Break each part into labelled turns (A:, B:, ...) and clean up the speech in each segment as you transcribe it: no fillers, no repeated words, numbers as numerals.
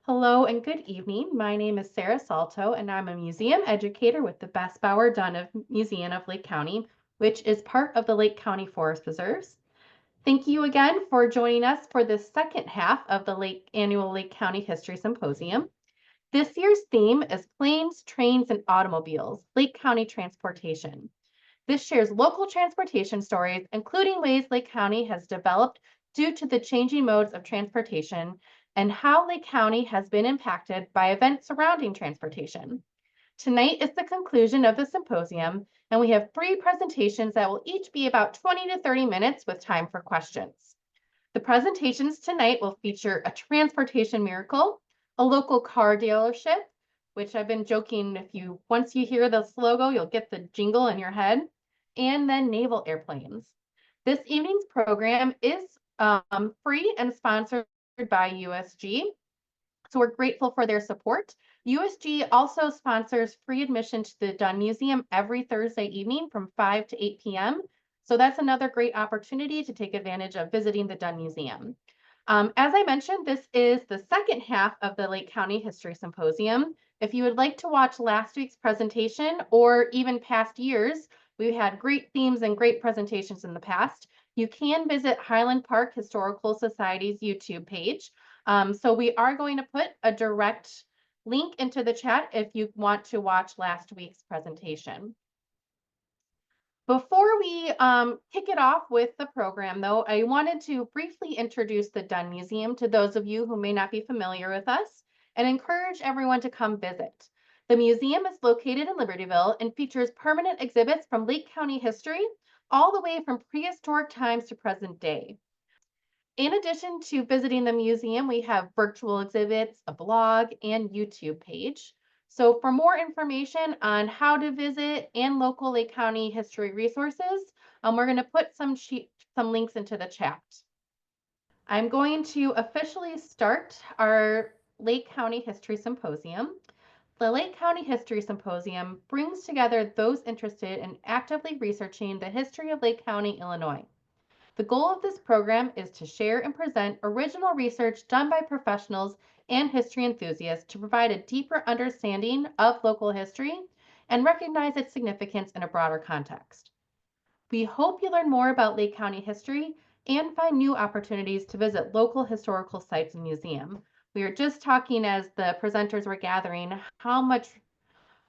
A: Hello and good evening. My name is Sarah Salto, and I'm a museum educator with the Best Bauer Dunn Museum of Lake County, which is part of the Lake County Forest Preserves. Thank you again for joining us for the second half of the annual Lake County History Symposium. This year's theme is Planes, Trains, and Automobiles, Lake County Transportation. This shares local transportation stories, including ways Lake County has developed due to the changing modes of transportation and how Lake County has been impacted by events surrounding transportation. Tonight is the conclusion of the symposium, and we have 3 presentations that will each be about 20 to 30 minutes with time for questions. The presentations tonight will feature a transportation miracle, a local car dealership, which I've been joking, once you hear this logo, you'll get the jingle in your head, and then naval airplanes. This evening's program is free and sponsored by USG, so we're grateful for their support. USG also sponsors free admission to the Dunn Museum every Thursday evening from 5 to 8 p.m. So that's another great opportunity to take advantage of visiting the Dunn Museum. As I mentioned, this is the second half of the Lake County History Symposium. If you would like to watch last week's presentation or even past years, we've had great themes and great presentations in the past. You can visit Highland Park Historical Society's YouTube page. So we are going to put a direct link into the chat if you want to watch last week's presentation. Before we kick it off with the program, though, I wanted to briefly introduce the Dunn Museum to those of you who may not be familiar with us and encourage everyone to come visit. The museum is located in Libertyville and features permanent exhibits from Lake County history all the way from prehistoric times to present day. In addition to visiting the museum, we have virtual exhibits, a blog, and YouTube page. So for more information on how to visit and local Lake County history resources, we're going to put some links into the chat. I'm going to officially start our Lake County History Symposium. The Lake County History Symposium brings together those interested in actively researching the history of Lake County, Illinois. The goal of this program is to share and present original research done by professionals and history enthusiasts to provide a deeper understanding of local history and recognize its significance in a broader context. We hope you learn more about Lake County history and find new opportunities to visit local historical sites and museums. We were just talking as the presenters were gathering how much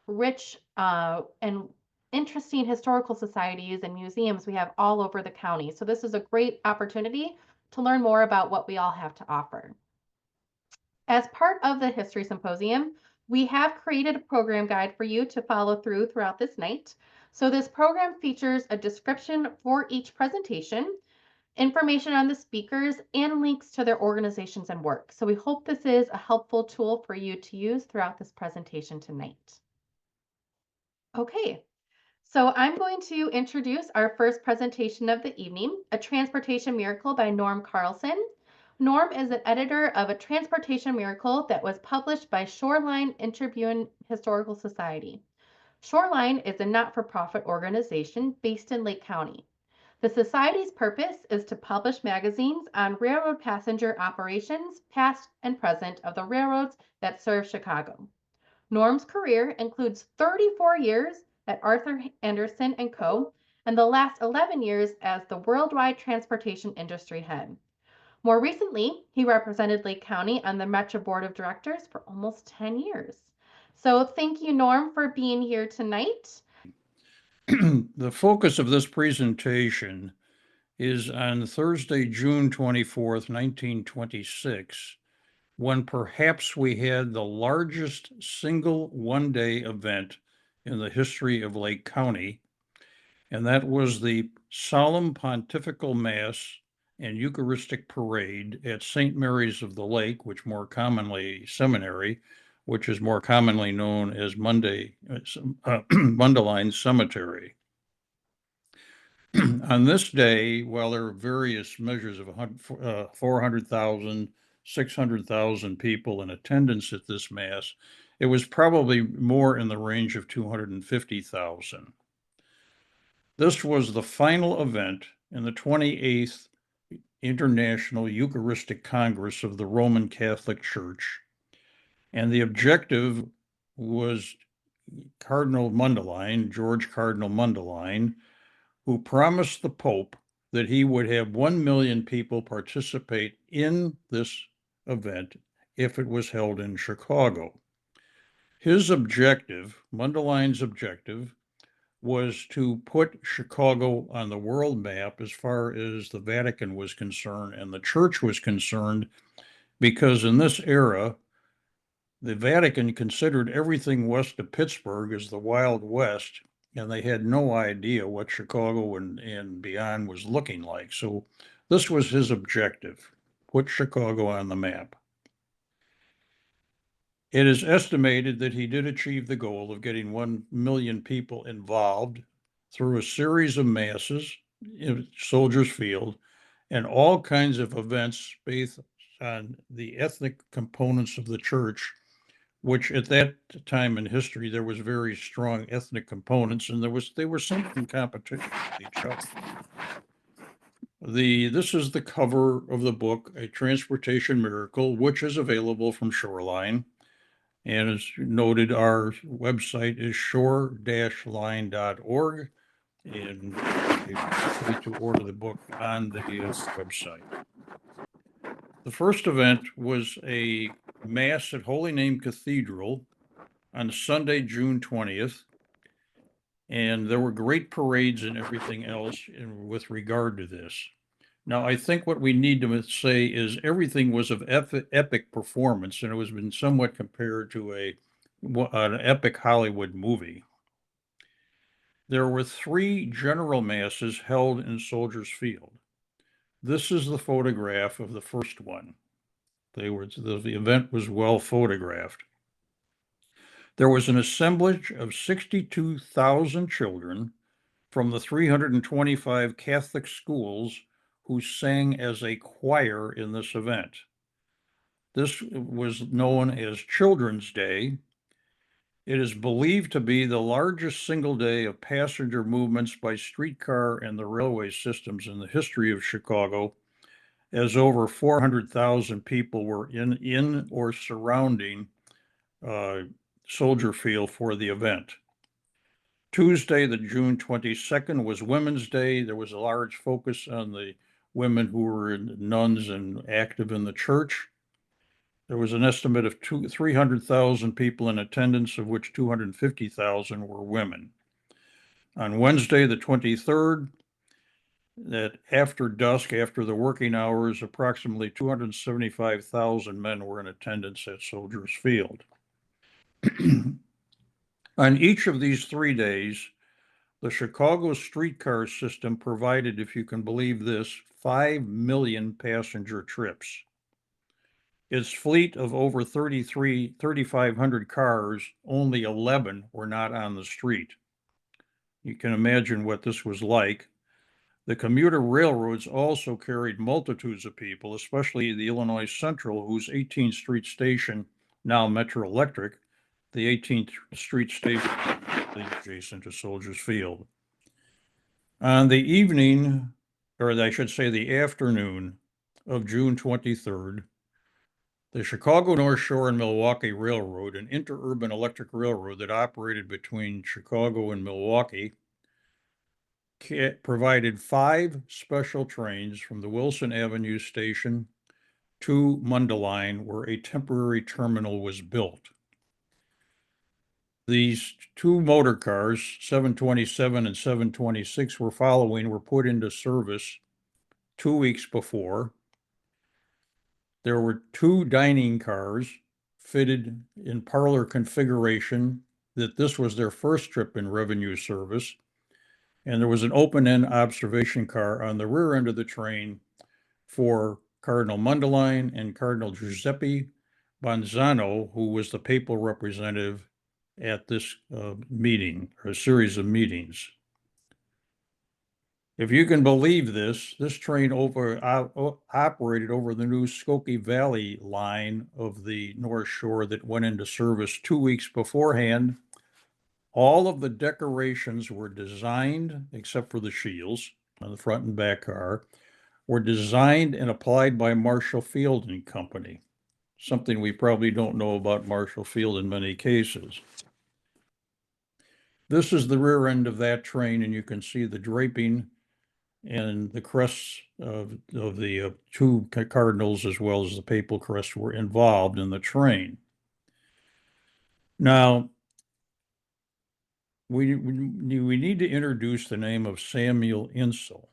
A: rich and interesting historical societies and museums we have all over the county. So this is a great opportunity to learn more about what we all have to offer. As part of the History Symposium, we have created a program guide for you to follow throughout this night. So this program features a description for each presentation, information on the speakers, and links to their organizations and work. So we hope this is a helpful tool for you to use throughout this presentation tonight. Okay, so I'm going to introduce our first presentation of the evening, A Transportation Miracle by Norm Carlson. Norm is an editor of A Transportation Miracle that was published by Shoreline Tribune Historical Society. Shoreline is a not-for-profit organization based in Lake County. The society's purpose is to publish magazines on railroad passenger operations, past and present, of the railroads that serve Chicago. Norm's career includes 34 years at Arthur Anderson & Co. and the last 11 years as the worldwide transportation industry head. More recently, he represented Lake County on the Metro Board of Directors for almost 10 years. So thank you, Norm, for being here tonight.
B: The focus of this presentation is on Thursday, June 24th, 1926, when perhaps we had the largest single one-day event in the history of Lake County, and that was the solemn pontifical mass and Eucharistic parade at St. Mary's of the Lake, which seminary, which is more commonly known as Mundelein Cemetery. On this day, while there are various measures of 400,000, 600,000 people in attendance at this mass, it was probably more in the range of 250,000. This was the final event in the 28th International Eucharistic Congress of the Roman Catholic Church, And the objective was Cardinal Mundelein, George Cardinal Mundelein, who promised the Pope that he would have 1 million people participate in this event if it was held in Chicago. His objective, Mundelein's objective, was to put Chicago on the world map as far as the Vatican was concerned and the church was concerned, because in this era, the Vatican considered everything west of Pittsburgh as the Wild West, and they had no idea what Chicago and beyond was looking like. So this was his objective, put Chicago on the map. It is estimated that he did achieve the goal of getting 1 million people involved through a series of masses in Soldiers Field and all kinds of events based on the ethnic components of the church, which at that time in history, there was very strong ethnic components and they were somewhat in competition with each other. This is the cover of the book, A Transportation Miracle, which is available from Shoreline. And as noted, our website is shore-line.org, and you need to order the book on the website. The first event was a Mass at Holy Name Cathedral on Sunday, June 20th. And there were great parades and everything else with regard to this. Now, I think what we need to say is everything was of epic performance, and it has been somewhat compared to an epic Hollywood movie. There were 3 general masses held in Soldiers Field. This is the photograph of the first one. The event was well photographed. There was an assemblage of 62,000 children from the 325 Catholic schools who sang as a choir in this event. This was known as Children's Day. It is believed to be the largest single day of passenger movements by streetcar and the railway systems in the history of Chicago, as over 400,000 people were in or surrounding Soldier Field for the event. Tuesday, the June 22nd, was Women's Day. There was a large focus on the women who were nuns and active in the church. There was an estimate of 300,000 people in attendance, of which 250,000 were women. On Wednesday, the 23rd, that after dusk, after the working hours, approximately 275,000 men were in attendance at Soldiers Field. On each of these 3 days, the Chicago streetcar system provided, if you can believe this, 5 million passenger trips. Its fleet of over 3,500 cars, only 11 were not on the street. You can imagine what this was like. The commuter railroads also carried multitudes of people, especially the Illinois Central, whose 18th Street station, now Metro Electric, the 18th Street station adjacent to Soldiers Field. On the evening, or I should say the afternoon of June 23rd, the Chicago North Shore and Milwaukee Railroad, an interurban electric railroad that operated between Chicago and Milwaukee, provided 5 special trains from the Wilson Avenue station to Mundelein, where a temporary terminal was built. These 2 motor cars, 727 and 726, were put into service 2 weeks before. There were 2 dining cars fitted in parlor configuration, that this was their first trip in revenue service. And there was an open-end observation car on the rear end of the train for Cardinal Mundelein and Cardinal Giuseppe Bonzano, who was the papal representative at this meeting, or a series of meetings. If you can believe this train operated over the new Skokie Valley line of the North Shore that went into service 2 weeks beforehand. All of the decorations were designed, except for the shields on the front and back car, were designed and applied by Marshall Field and Company. something we probably don't know about Marshall Field in many cases. This is the rear end of that train, and you can see the draping and the crests of the two cardinals as well as the papal crest were involved in the train. Now, we need to introduce the name of Samuel Insull.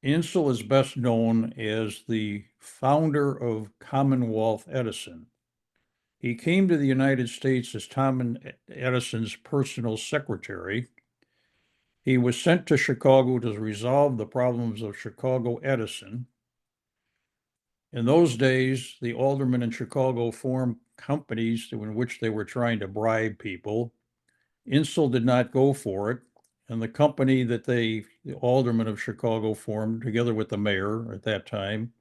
B: Insull is best known as the founder of Commonwealth Edison. He came to the United States as Thomas Edison's personal secretary. He was sent to Chicago to resolve the problems of Chicago Edison. In those days, the aldermen in Chicago formed companies in which they were trying to bribe people. Insull did not go for it, and the company that the aldermen of Chicago formed, together with the mayor at that time,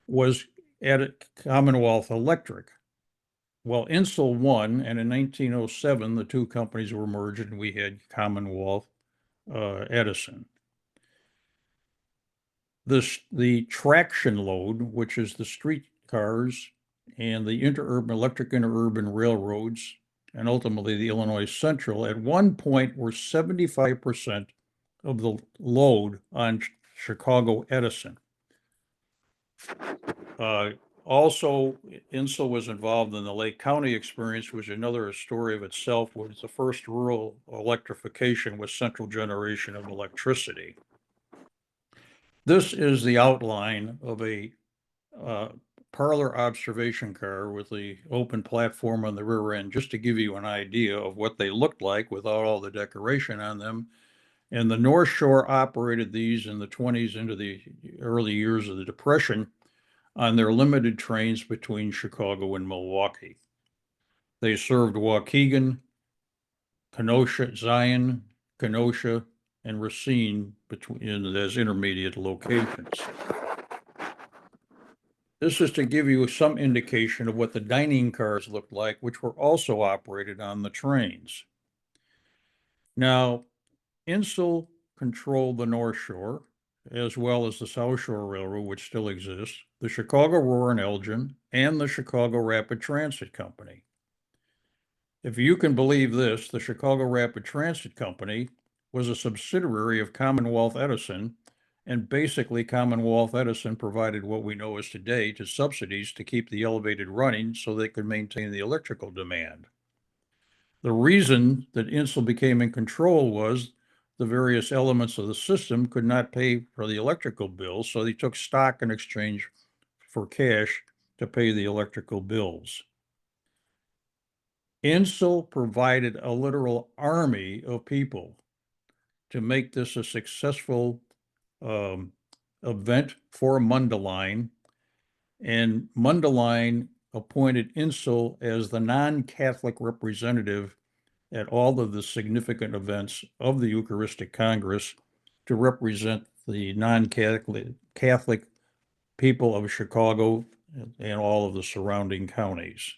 B: was at Commonwealth Electric. Well, Insull won, and in 1907, the two companies were merged, and we had Commonwealth Edison. The traction load, which is the streetcars and the electric interurban railroads, and ultimately the Illinois Central, at one point were 75% of the load on Chicago Edison. Also, Insull was involved in the Lake County experience, which is another story of itself, was the first rural electrification with central generation of electricity. This is the outline of a parlor observation car with the open platform on the rear end, just to give you an idea of what they looked like without all the decoration on them. And the North Shore operated these in the 20s into the early years of the Depression on their limited trains between Chicago and Milwaukee. They served Waukegan, Kenosha, Zion, Kenosha, and Racine as intermediate locations. This is to give you some indication of what the dining cars looked like, which were also operated on the trains. Now, Insull controlled the North Shore, as well as the South Shore Railroad, which still exists, the Chicago Roar and Elgin, and the Chicago Rapid Transit Company. If you can believe this, the Chicago Rapid Transit Company was a subsidiary of Commonwealth Edison, and basically Commonwealth Edison provided what we know as today to subsidies to keep the elevated running so they could maintain the electrical demand. The reason that Insull became in control was the various elements of the system could not pay for the electrical bills, so they took stock in exchange for cash to pay the electrical bills. Insull provided a literal army of people to make this a successful event for Mundelein, and Mundelein appointed Insull as the non-Catholic representative at all of the significant events of the Eucharistic Congress to represent the non-Catholic people of Chicago and all of the surrounding counties.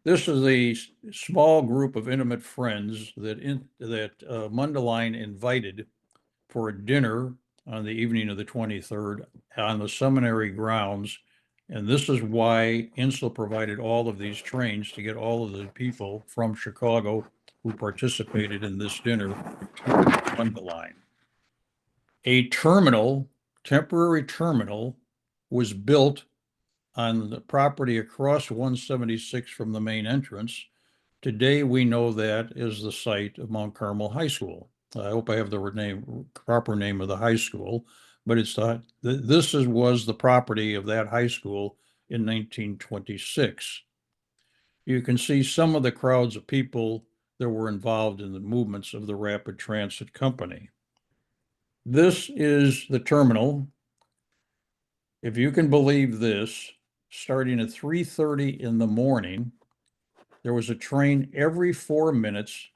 B: This is a small group of intimate friends that Mundelein invited for a dinner on the evening of the 23rd on the seminary grounds. And this is why Insull provided all of these trains to get all of the people from Chicago who participated in this dinner on the line. A temporary terminal, was built on the property across 176 from the main entrance. Today, we know that is the site of Mount Carmel High School. I hope I have the proper name of the high school, but it's was the property of that high school in 1926. You can see some of the crowds of people that were involved in the movements of the Rapid Transit Company. This is the terminal. If you can believe this, starting at 3:30 in the morning, there was a train every 4 minutes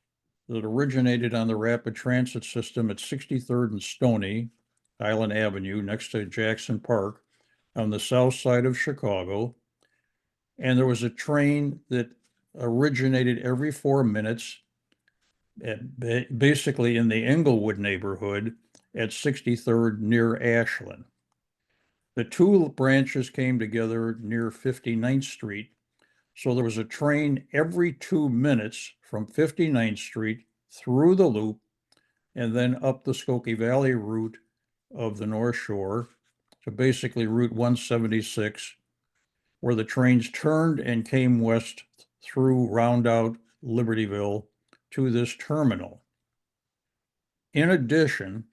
B: that originated on the rapid transit system at 63rd and Stony, Island Avenue, next to Jackson Park, on the south side of Chicago. And there was a train that originated every 4 minutes basically in the Englewood neighborhood at 63rd near Ashland. The two branches came together near 59th Street. So there was a train every 2 minutes from 59th Street through the loop and then up the Skokie Valley route of the North Shore to basically Route 176, where the trains turned and came west through Roundout, Libertyville to this terminal. In addition,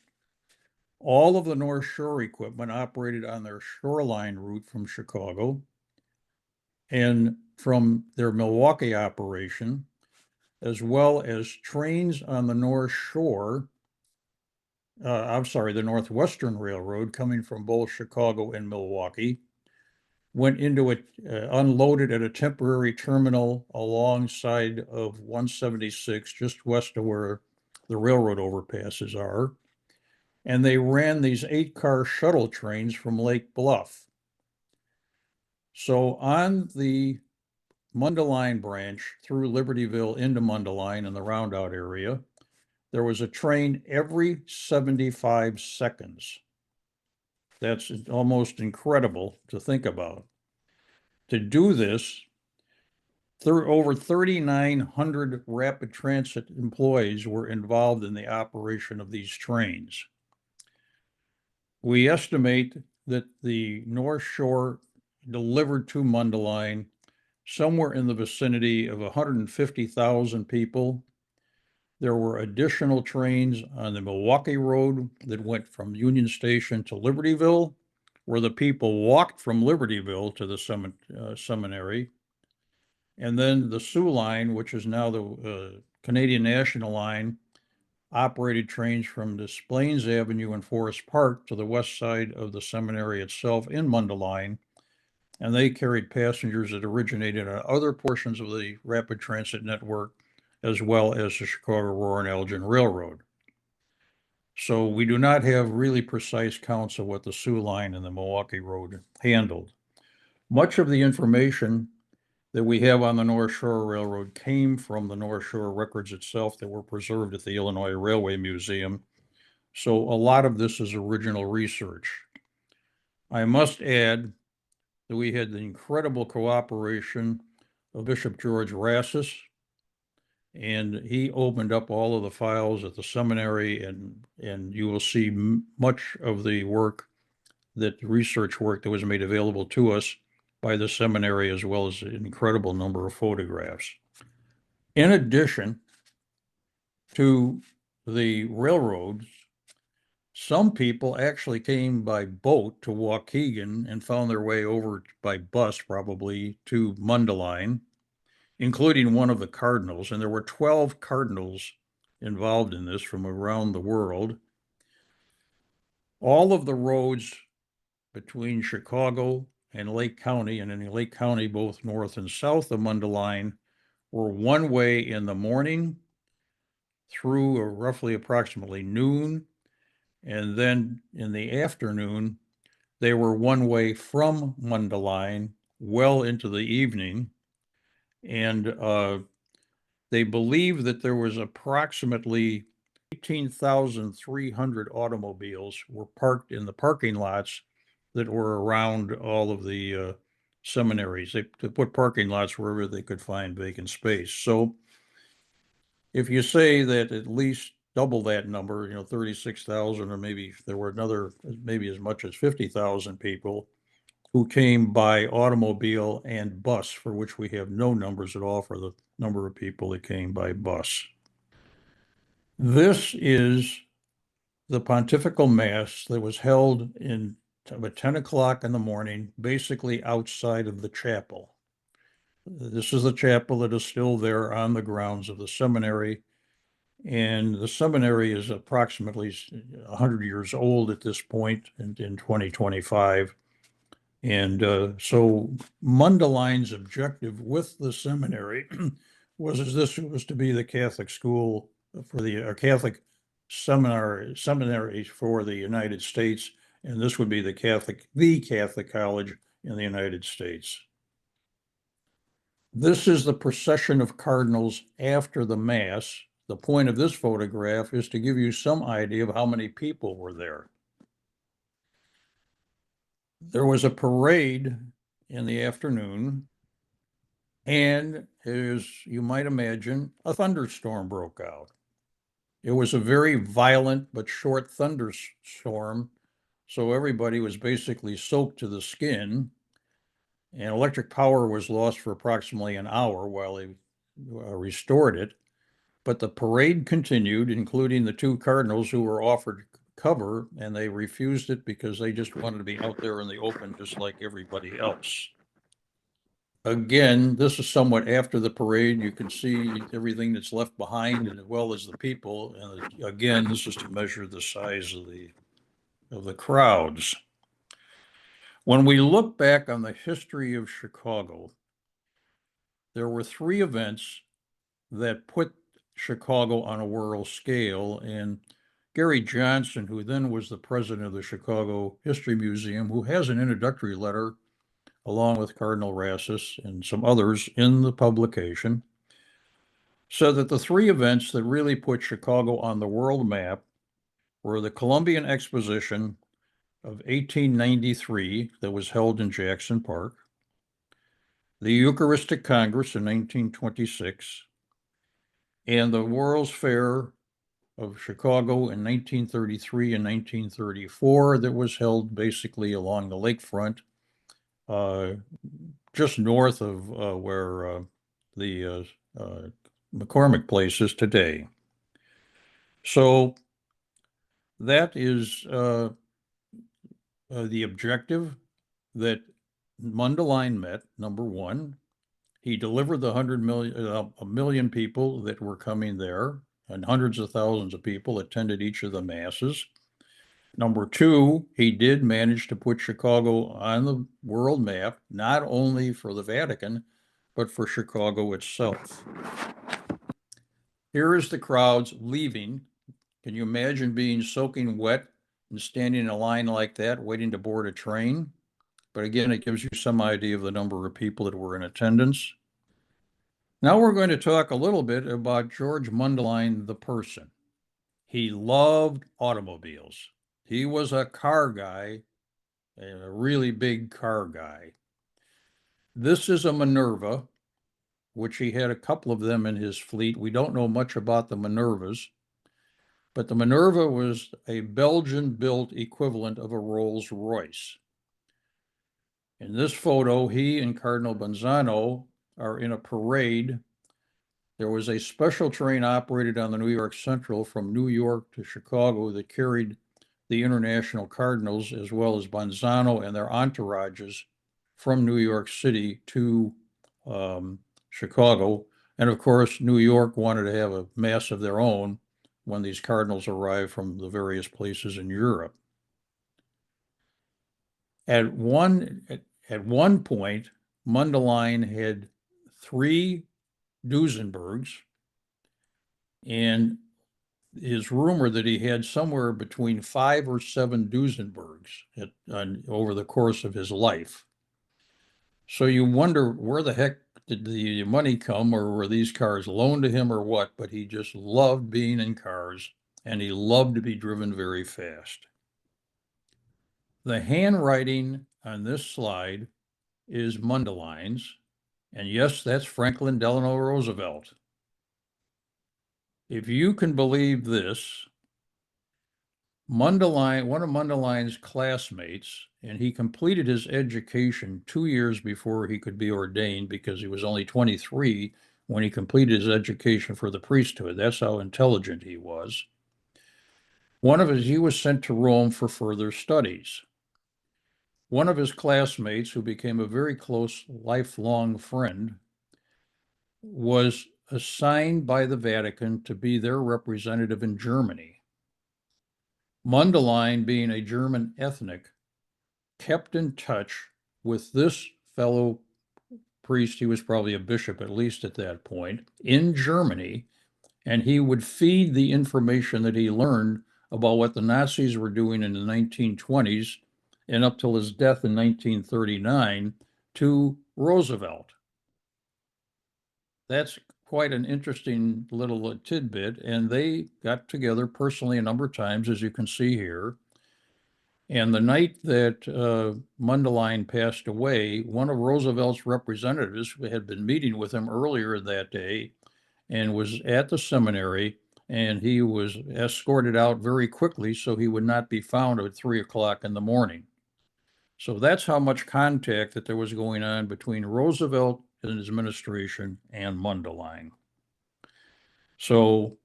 B: all of the North Shore equipment operated on their shoreline route from Chicago and from their Milwaukee operation, as well as trains on the North Shore, the Northwestern Railroad coming from both Chicago and Milwaukee, went into it, unloaded at a temporary terminal alongside of 176, just west of where the railroad overpasses are. And they ran these 8-car shuttle trains from Lake Bluff. So on the Mundelein branch through Libertyville into Mundelein in the Roundout area, there was a train every 75 seconds. That's almost incredible to think about. To do this, over 3,900 rapid transit employees were involved in the operation of these trains. We estimate that the North Shore delivered to Mundelein somewhere in the vicinity of 150,000 people. There were additional trains on the Milwaukee Road that went from Union Station to Libertyville, where the people walked from Libertyville to the seminary. And then the Sioux Line, which is now the Canadian National Line, operated trains from Des Plaines Avenue and Forest Park to the west side of the seminary itself in Mundelein. And they carried passengers that originated on other portions of the rapid transit network, as well as the Chicago, Roar, and Elgin Railroad. So we do not have really precise counts of what the Sioux Line and the Milwaukee Road handled. Much of the information that we have on the North Shore Railroad came from the North Shore records itself that were preserved at the Illinois Railway Museum. So a lot of this is original research. I must add that we had the incredible cooperation of Bishop George Rassus, and he opened up all of the files at the seminary, and you will see much of the work, that research work that was made available to us by the seminary, as well as an incredible number of photographs. In addition to the railroads, some people actually came by boat to Waukegan and found their way over by bus, probably, to Mundelein, including one of the cardinals. And there were 12 cardinals involved in this from around the world. All of the roads between Chicago and Lake County, and in Lake County, both north and south of Mundelein, were one way in the morning through roughly approximately noon. And then in the afternoon, they were one way from Mundelein well into the evening. And they believe that there was approximately 18,300 automobiles were parked in the parking lots that were around all of the seminaries. They put parking lots wherever they could find vacant space. So if you say that at least double that number, 36,000, or maybe there were maybe as much as 50,000 people who came by automobile and bus, for which we have no numbers at all for the number of people that came by bus. This is the pontifical mass that was held in about 10 o'clock in the morning, basically outside of the chapel. This is the chapel that is still there on the grounds of the seminary. And the seminary is approximately 100 years old at this point in 2025. And so Mundelein's objective with the seminary was this was to be the Catholic school for the Catholic seminary for the United States, and this would be the Catholic college in the United States. This is the procession of cardinals after the Mass. The point of this photograph is to give you some idea of how many people were there. There was a parade in the afternoon, and as you might imagine, a thunderstorm broke out. It was a very violent but short thunderstorm, so everybody was basically soaked to the skin, and electric power was lost for approximately an hour while they restored it. But the parade continued, including the two cardinals who were offered cover, and they refused it because they just wanted to be out there in the open just like everybody else. Again, this is somewhat after the parade. You can see everything that's left behind as well as the people. And again, this is to measure the size of the crowds. When we look back on the history of Chicago, there were three events that put Chicago on a world scale. And Gary Johnson, who then was the president of the Chicago History Museum, who has an introductory letter along with Cardinal Rassus and some others in the publication, said that the three events that really put Chicago on the world map were the Columbian Exposition of 1893 that was held in Jackson Park, the Eucharistic Congress in 1926, and the World's Fair of Chicago in 1933 and 1934 that was held basically along the lakefront, just north of where the McCormick Place is today. So that is the objective that Mundelein met, number one. He delivered the 1 million people that were coming there, and hundreds of thousands of people attended each of the masses. Number two, he did manage to put Chicago on the world map, not only for the Vatican, but for Chicago itself. Here is the crowds leaving. Can you imagine being soaking wet and standing in a line like that, waiting to board a train? But again, it gives you some idea of the number of people that were in attendance. Now we're going to talk a little bit about George Mundelein, the person. He loved automobiles. He was a car guy, a really big car guy. This is a Minerva, which he had a couple of them in his fleet. We don't know much about the Minervas, but the Minerva was a Belgian-built equivalent of a Rolls-Royce. In this photo, he and Cardinal Bonzano are in a parade. There was a special train operated on the New York Central from New York to Chicago that carried the international cardinals as well as Bonzano and their entourages from New York City to Chicago. And of course, New York wanted to have a mass of their own when these cardinals arrived from the various places in Europe. At one point, Mundelein had 3 Duesenbergs, and is rumored that he had somewhere between 5 or 7 Duesenbergs over the course of his life. So you wonder where the heck did the money come, or were these cars loaned to him or what? But he just loved being in cars, and he loved to be driven very fast. The handwriting on this slide is Mundelein's, and yes, that's Franklin Delano Roosevelt. If you can believe this, Mundelein, one of Mundelein's classmates, and he completed his education 2 years before he could be ordained because he was only 23 when he completed his education for the priesthood. That's how intelligent he was. He was sent to Rome for further studies. One of his classmates, who became a very close lifelong friend, was assigned by the Vatican to be their representative in Germany. Mundelein, being a German ethnic, kept in touch with this fellow priest. He was probably a bishop, at least at that point, in Germany, and he would feed the information that he learned about what the Nazis were doing in the 1920s and up till his death in 1939 to Roosevelt. That's quite an interesting little tidbit, and they got together personally a number of times, as you can see here. And the night that Mundelein passed away, one of Roosevelt's representatives had been meeting with him earlier that day and was at the seminary, and he was escorted out very quickly so he would not be found at 3 o'clock in the morning. So that's how much contact that there was going on between Roosevelt and his administration and Mundelein. So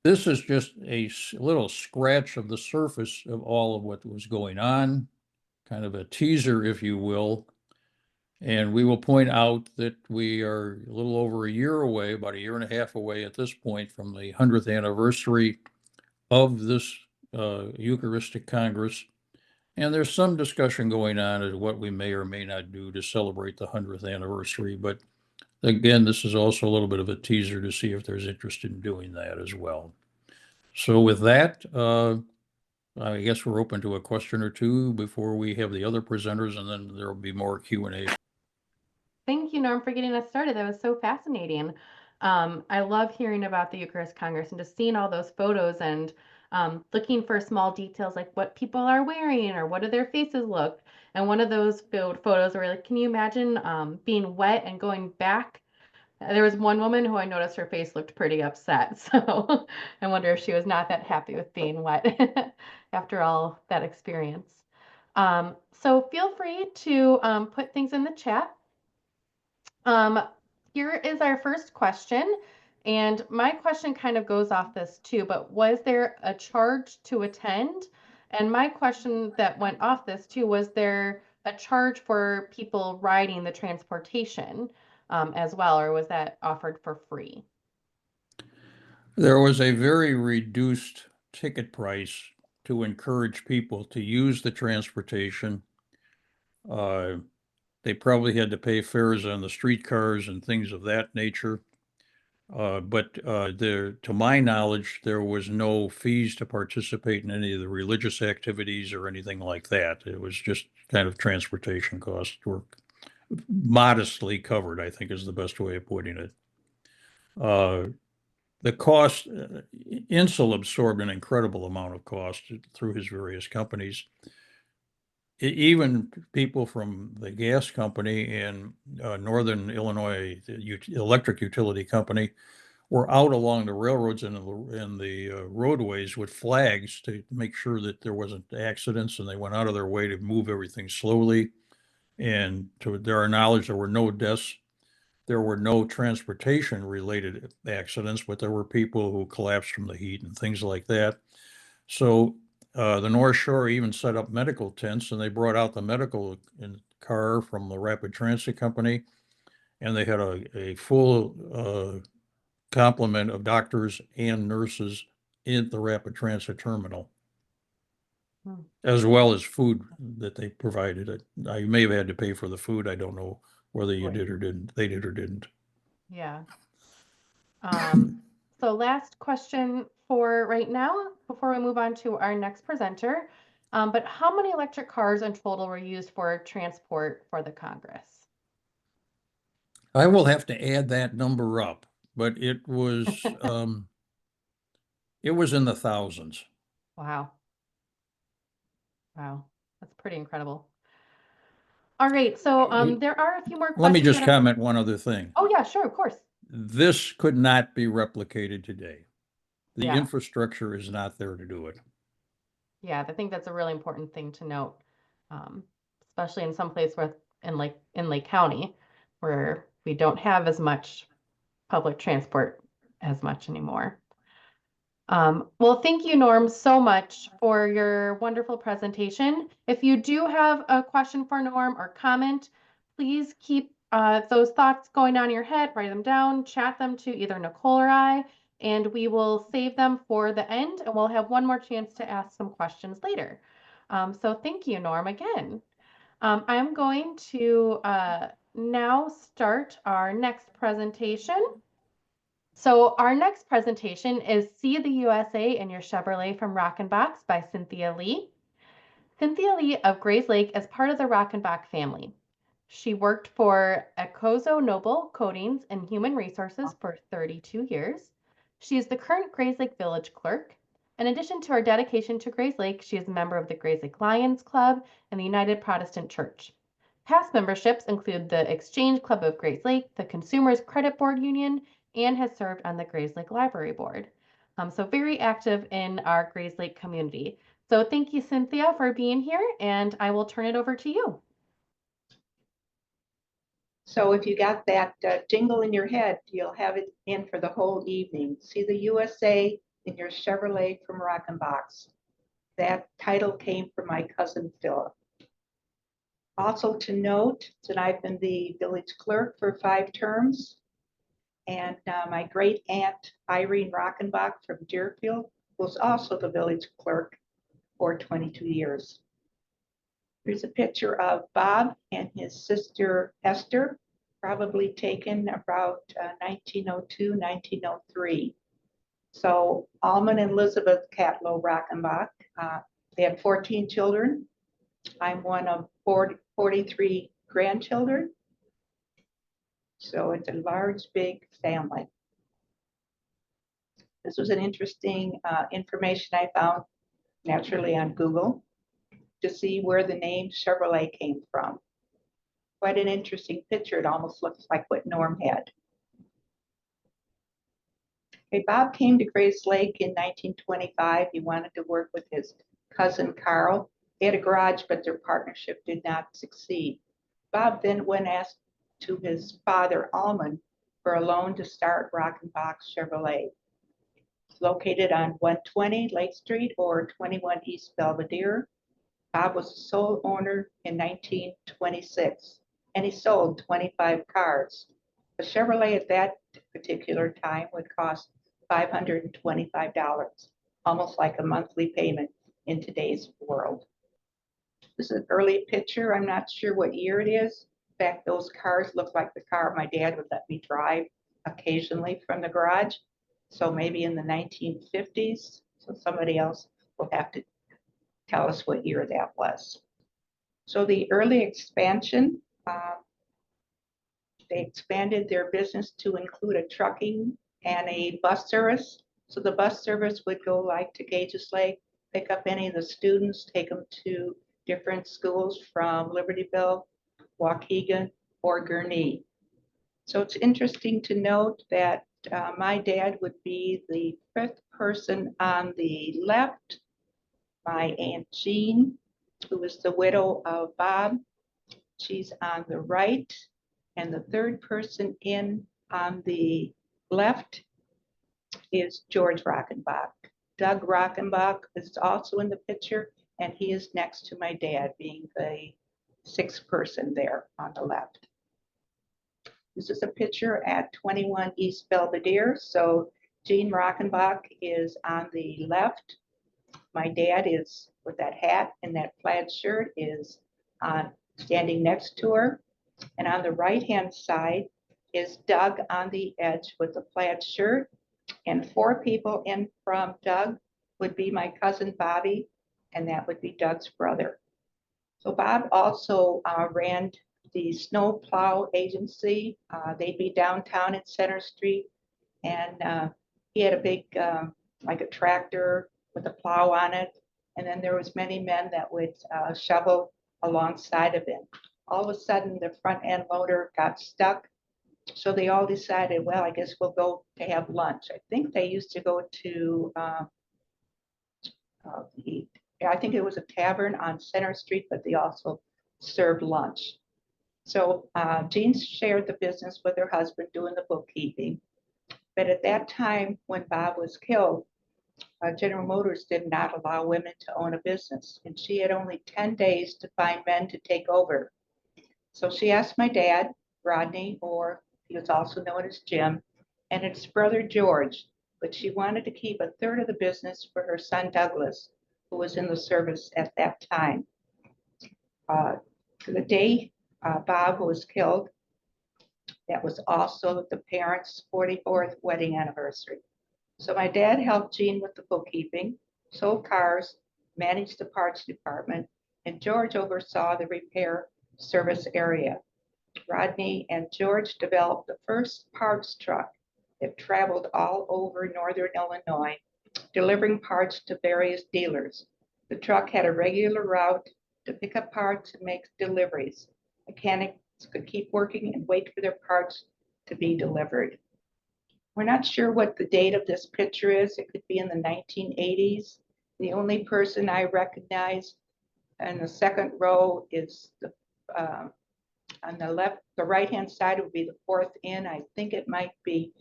B: this is just a little scratch of the surface of all of what was going on, kind of a teaser, if you will. And we will point out that we are a little over a year away, about a year and a half away at this point, from the 100th anniversary of this Eucharistic Congress. And there's some discussion going on as what we may or may not do to celebrate the 100th anniversary. But again, this is also a little bit of a teaser to see if there's interest in doing that as well. So with that, I guess we're open to a question or two before we have the other presenters, and then there will be more Q&A.
A: Thank you, Norm, for getting us started. That was so fascinating. I love hearing about the Eucharist Congress and just seeing all those photos and looking for small details like what people are wearing or what do their faces look. And one of those photos where like, can you imagine being wet and going back? There was one woman who I noticed her face looked pretty upset. So I wonder if she was not that happy with being wet after all that experience. So feel free to put things in the chat. Here is our first question, and my question kind of goes off this too, but was there a charge to attend? And my question that went off this too, was there a charge for people riding the transportation as well, or was that offered for free?
B: There was a very reduced ticket price to encourage people to use the transportation. They probably had to pay fares on the streetcars and things of that nature. But to my knowledge, there was no fees to participate in any of the religious activities or anything like that. It was just kind of transportation costs were modestly covered, I think is the best way of putting it. The cost, Insul absorbed an incredible amount of cost through his various companies. Even people from the gas company in Northern Illinois, the electric utility company, were out along the railroads and the roadways with flags to make sure that there wasn't accidents, and they went out of their way to move everything slowly. And to their knowledge, there were no deaths. There were no transportation related accidents, but there were people who collapsed from the heat and things like that. So the North Shore even set up medical tents, and they brought out the medical car from the Rapid Transit Company, and they had a full complement of doctors and nurses in the Rapid Transit terminal, as well as food that they provided. I may have had to pay for the food. I don't know whether you did or didn't. They did or didn't.
A: Yeah. So last question for right now, before we move on to our next presenter. But how many electric cars in total were used for transport for the Congress?
B: I will have to add that number up, but it was in the thousands.
A: Wow. Wow. That's pretty incredible. All right. So there are a few more questions.
B: Let me just comment one other thing.
A: Oh, yeah, sure, of course.
B: This could not be replicated today. The
A: Yeah.
B: infrastructure is not there to do it.
A: Yeah, I think that's a really important thing to note, especially in some place where in Lake County, where we don't have as much public transport as much anymore. Well, thank you, Norm, so much for your wonderful presentation. If you do have a question for Norm or comment, please keep those thoughts going on in your head, write them down, chat them to either Nicole or I, and we will save them for the end, and we'll have one more chance to ask some questions later. So thank you, Norm, again. I'm going to now start our next presentation. So our next presentation is See the USA in Your Chevrolet from Rockenbach's by Cynthia Lee. Cynthia Lee of Grays Lake is part of the Rockenbach family. She worked for Ecozo Noble Coatings and Human Resources for 32 years. She is the current Grays Lake Village Clerk. In addition to her dedication to Grays Lake, she is a member of the Grays Lake Lions Club and the United Protestant Church. Past memberships include the Exchange Club of Grays Lake, the Consumers Credit Board Union, and has served on the Grays Lake Library Board. So very active in our Grays Lake community. So thank you, Cynthia, for being here, and I will turn it over to you.
C: So if you got that jingle in your head, you'll have it in for the whole evening. See the USA in your Chevrolet from Rockenbach's. That title came from my cousin Philip. Also to note that I've been the village clerk for 5 terms. And my great aunt Irene Rockenbach from Deerfield was also the village clerk for 22 years. Here's a picture of Bob and his sister Esther, probably taken about 1902, 1903. So Almond and Elizabeth Catlow Rockenbach, they had 14 children. I'm one of 43 grandchildren. So it's a large, big family. This was an interesting information I found naturally on Google to see where the name Chevrolet came from. Quite an interesting picture. It almost looks like what Norm had. Okay, Bob came to Grays Lake in 1925. He wanted to work with his cousin Carl. They had a garage, but their partnership did not succeed. Bob then went asked to his father, Almond, for a loan to start Rockenbach Chevrolet. It's located on 120 Lake Street or 21 East Belvedere. Bob was the sole owner in 1926, and he sold 25 cars. A Chevrolet at that particular time would cost $525, almost like a monthly payment in today's world. This is an early picture. I'm not sure what year it is. In fact, those cars look like the car my dad would let me drive occasionally from the garage. So maybe in the 1950s. So somebody else will have to tell us what year that was. So the early expansion, they expanded their business to include a trucking and a bus service. So the bus service would go like to Gages Lake, pick up any of the students, take them to different schools from Libertyville, Waukegan, or Gurnee. So it's interesting to note that my dad would be the 5th person on the left. My Aunt Jean, who was the widow of Bob, she's on the right. And the 3rd person in on the left is George Rockenbach. Doug Rockenbach is also in the picture, and he is next to my dad, being the 6th person there on the left. This is a picture at 21 East Belvedere. So Jean Rockenbach is on the left. My dad is with that hat and that plaid shirt is standing next to her. And on the right-hand side is Doug on the edge with the plaid shirt. And 4 people in from Doug would be my cousin Bobby, and that would be Doug's brother. So Bob also ran the snow plow agency. They'd be downtown at Center Street, and he had a big, like a tractor with a plow on it. And then there was many men that would shovel alongside of him. All of a sudden, the front end loader got stuck. So they all decided, well, I guess we'll go to have lunch. I think they used to go to I think it was a tavern on Center Street, but they also served lunch. So Jean shared the business with her husband doing the bookkeeping. But at that time, when Bob was killed, General Motors did not allow women to own a business, and she had only 10 days to find men to take over. So she asked my dad, Rodney, or he was also known as Jim, and his brother George, but she wanted to keep 1/3 of the business for her son Douglas, who was in the service at that time. The day Bob was killed, that was also the parents' 44th wedding anniversary. So my dad helped Jean with the bookkeeping, sold cars, managed the parts department, and George oversaw the repair service area. Rodney and George developed the first parts truck that traveled all over northern Illinois delivering parts to various dealers. The truck had a regular route to pick up parts and make deliveries. Mechanics could keep working and wait for their parts to be delivered. We're not sure what the date of this picture is. It could be in the 1980s. The only person I recognize in the second row is on the left, the right-hand side would be the fourth in. I think it might be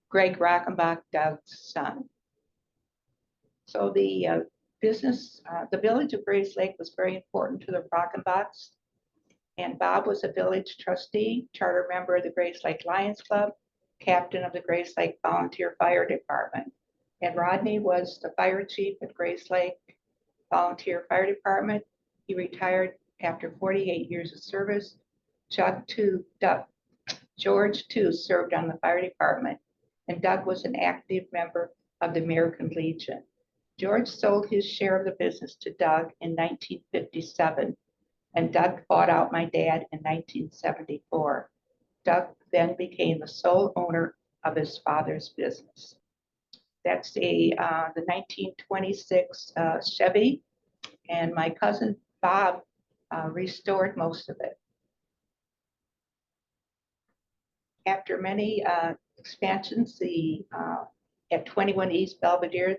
C: Greg Rockenbach, Doug's son. So the the village of Grace Lake was very important to the Rockenbachs. And Bob was a village trustee, charter member of the Grace Lake Lions Club, captain of the Grace Lake Volunteer Fire Department. And Rodney was the fire chief at Grace Lake Volunteer Fire Department. He retired after 48 years of service. George too served on the fire department, and Doug was an active member of the American Legion. George sold his share of the business to Doug in 1957, and Doug bought out my dad in 1974. Doug then became the sole owner of his father's business. That's the 1926 Chevy, and my cousin Bob restored most of it. After many expansions, at 21 East Belvedere,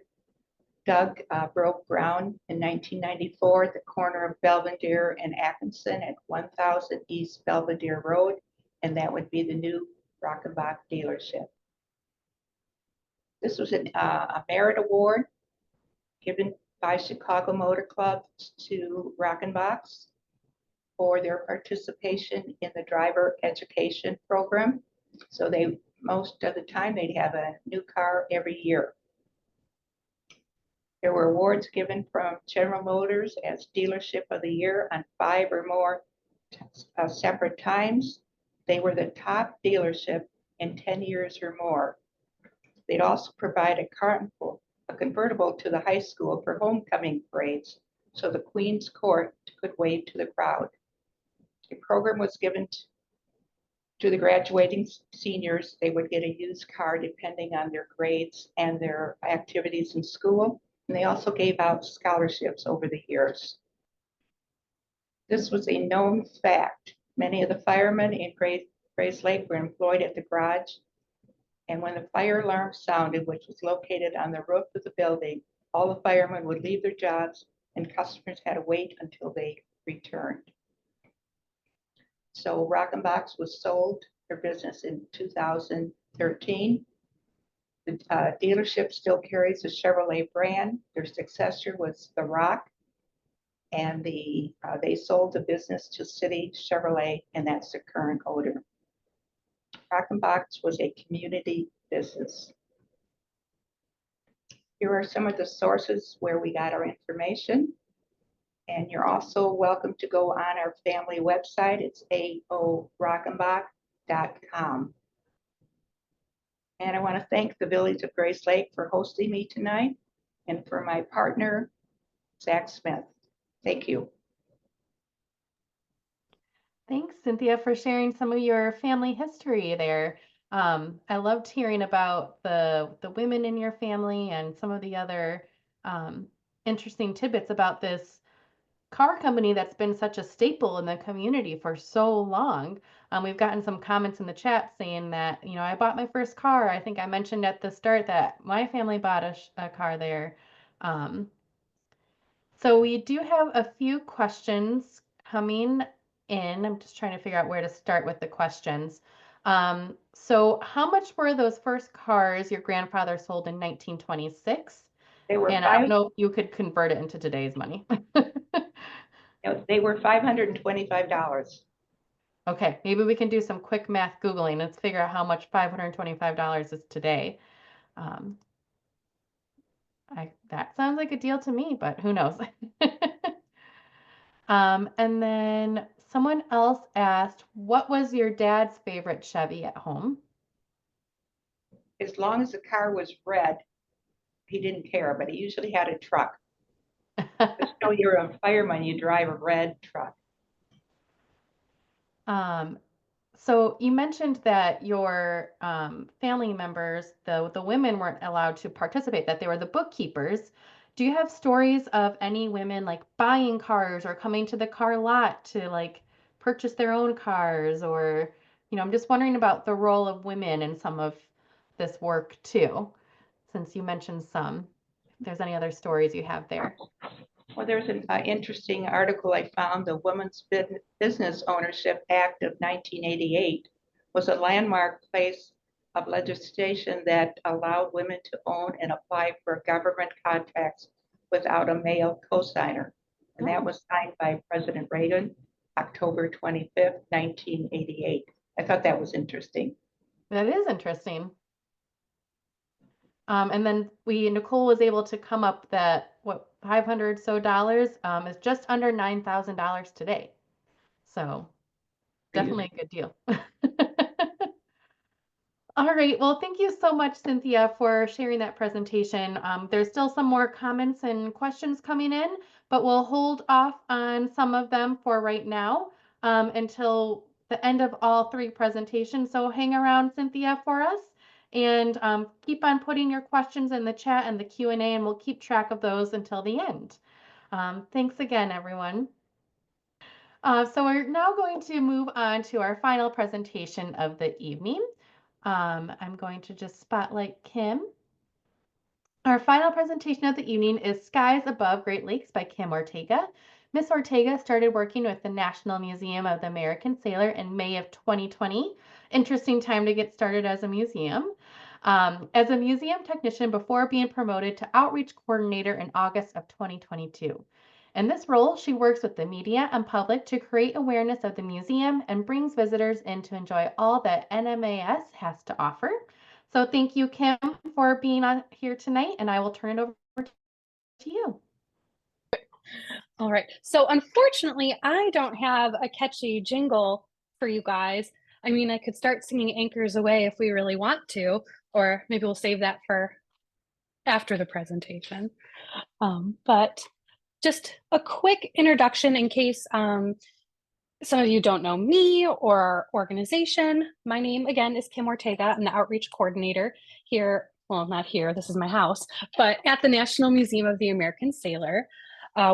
C: Doug broke ground in 1994 at the corner of Belvedere and Atkinson at 1000 East Belvedere Road, and that would be the new Rockenbach dealership. This was a merit award given by Chicago Motor Club to Rockenbachs for their participation in the driver education program. So most of the time they'd have a new car every year. There were awards given from General Motors as dealership of the year on 5 or more separate times. They were the top dealership in 10 years or more. They'd also provide a convertible to the high school for homecoming parades, so the Queen's Court could wave to the crowd. The program was given to the graduating seniors. They would get a used car depending on their grades and their activities in school. And they also gave out scholarships over the years. This was a known fact. Many of the firemen in Grace Lake were employed at the garage. And when the fire alarm sounded, which was located on the roof of the building, all the firemen would leave their jobs and customers had to wait until they returned. So Rockenbachs was sold their business in 2013. The dealership still carries the Chevrolet brand. Their successor was the Rock, and they sold the business to City Chevrolet, and that's the current owner. Rockenbachs was a community business. Here are some of the sources where we got our information. And you're also welcome to go on our family website. It's aorockenbach.com. And I want to thank the Village of Grace Lake for hosting me tonight, and for my partner, Zach Smith. Thank you.
A: Thanks, Cynthia, for sharing some of your family history there. I loved hearing about the women in your family and some of the other interesting tidbits about this car company that's been such a staple in the community for so long. We've gotten some comments in the chat saying that, I bought my first car. I think I mentioned at the start that my family bought a car there. So we do have a few questions coming in. I'm just trying to figure out where to start with the questions. So how much were those first cars your grandfather sold in 1926?
C: They were
A: and I don't know if you could convert it into today's money.
C: They were $525.
A: Okay, maybe we can do some quick math Googling. Let's figure out how much $525 is today. That sounds like a deal to me, but who knows? And then someone else asked, what was your dad's favorite Chevy at home?
C: As long as the car was red, he didn't care, but he usually had a truck. So you're a fireman, you drive a red truck.
A: So you mentioned that your family members, the women weren't allowed to participate, that they were the bookkeepers. Do you have stories of any women like buying cars or coming to the car lot to like purchase their own cars? Or, I'm just wondering about the role of women in some of this work too, since you mentioned some. If there's any other stories you have there.
C: Well, there's an interesting article I found. The Women's Business Ownership Act of 1988 was a landmark piece of legislation that allowed women to own and apply for government contracts without a male co-signer. And that was signed by President Reagan, October 25th, 1988. I thought that was interesting.
A: That is interesting. And then Nicole was able to come up that what $500 so is just under $9,000 today. So definitely a good deal. All right. Well, thank you so much, Cynthia, for sharing that presentation. There's still some more comments and questions coming in, but we'll hold off on some of them for right now until the end of all three presentations. So hang around, Cynthia, for us, and keep on putting your questions in the chat and the Q&A, and we'll keep track of those until the end. Thanks again, everyone. So we're now going to move on to our final presentation of the evening. I'm going to just spotlight Kim. Our final presentation of the evening is Skies Above Great Lakes by Kim Ortega. Miss Ortega started working with the National Museum of the American Sailor in May of 2020. Interesting time to get started as a museum. As a museum technician before being promoted to outreach coordinator in August of 2022. In this role, she works with the media and public to create awareness of the museum and brings visitors in to enjoy all that NMAS has to offer. So thank you, Kim, for being on here tonight, and I will turn it over to you.
D: All right. So unfortunately, I don't have a catchy jingle for you guys. I mean, I could start singing Anchors Away if we really want to, or maybe we'll save that for after the presentation. But just a quick introduction in case some of you don't know me or our organization. My name, again, is Kim Ortega. I'm the outreach coordinator here. Well, not here, this is my house, but at the National Museum of the American Sailor.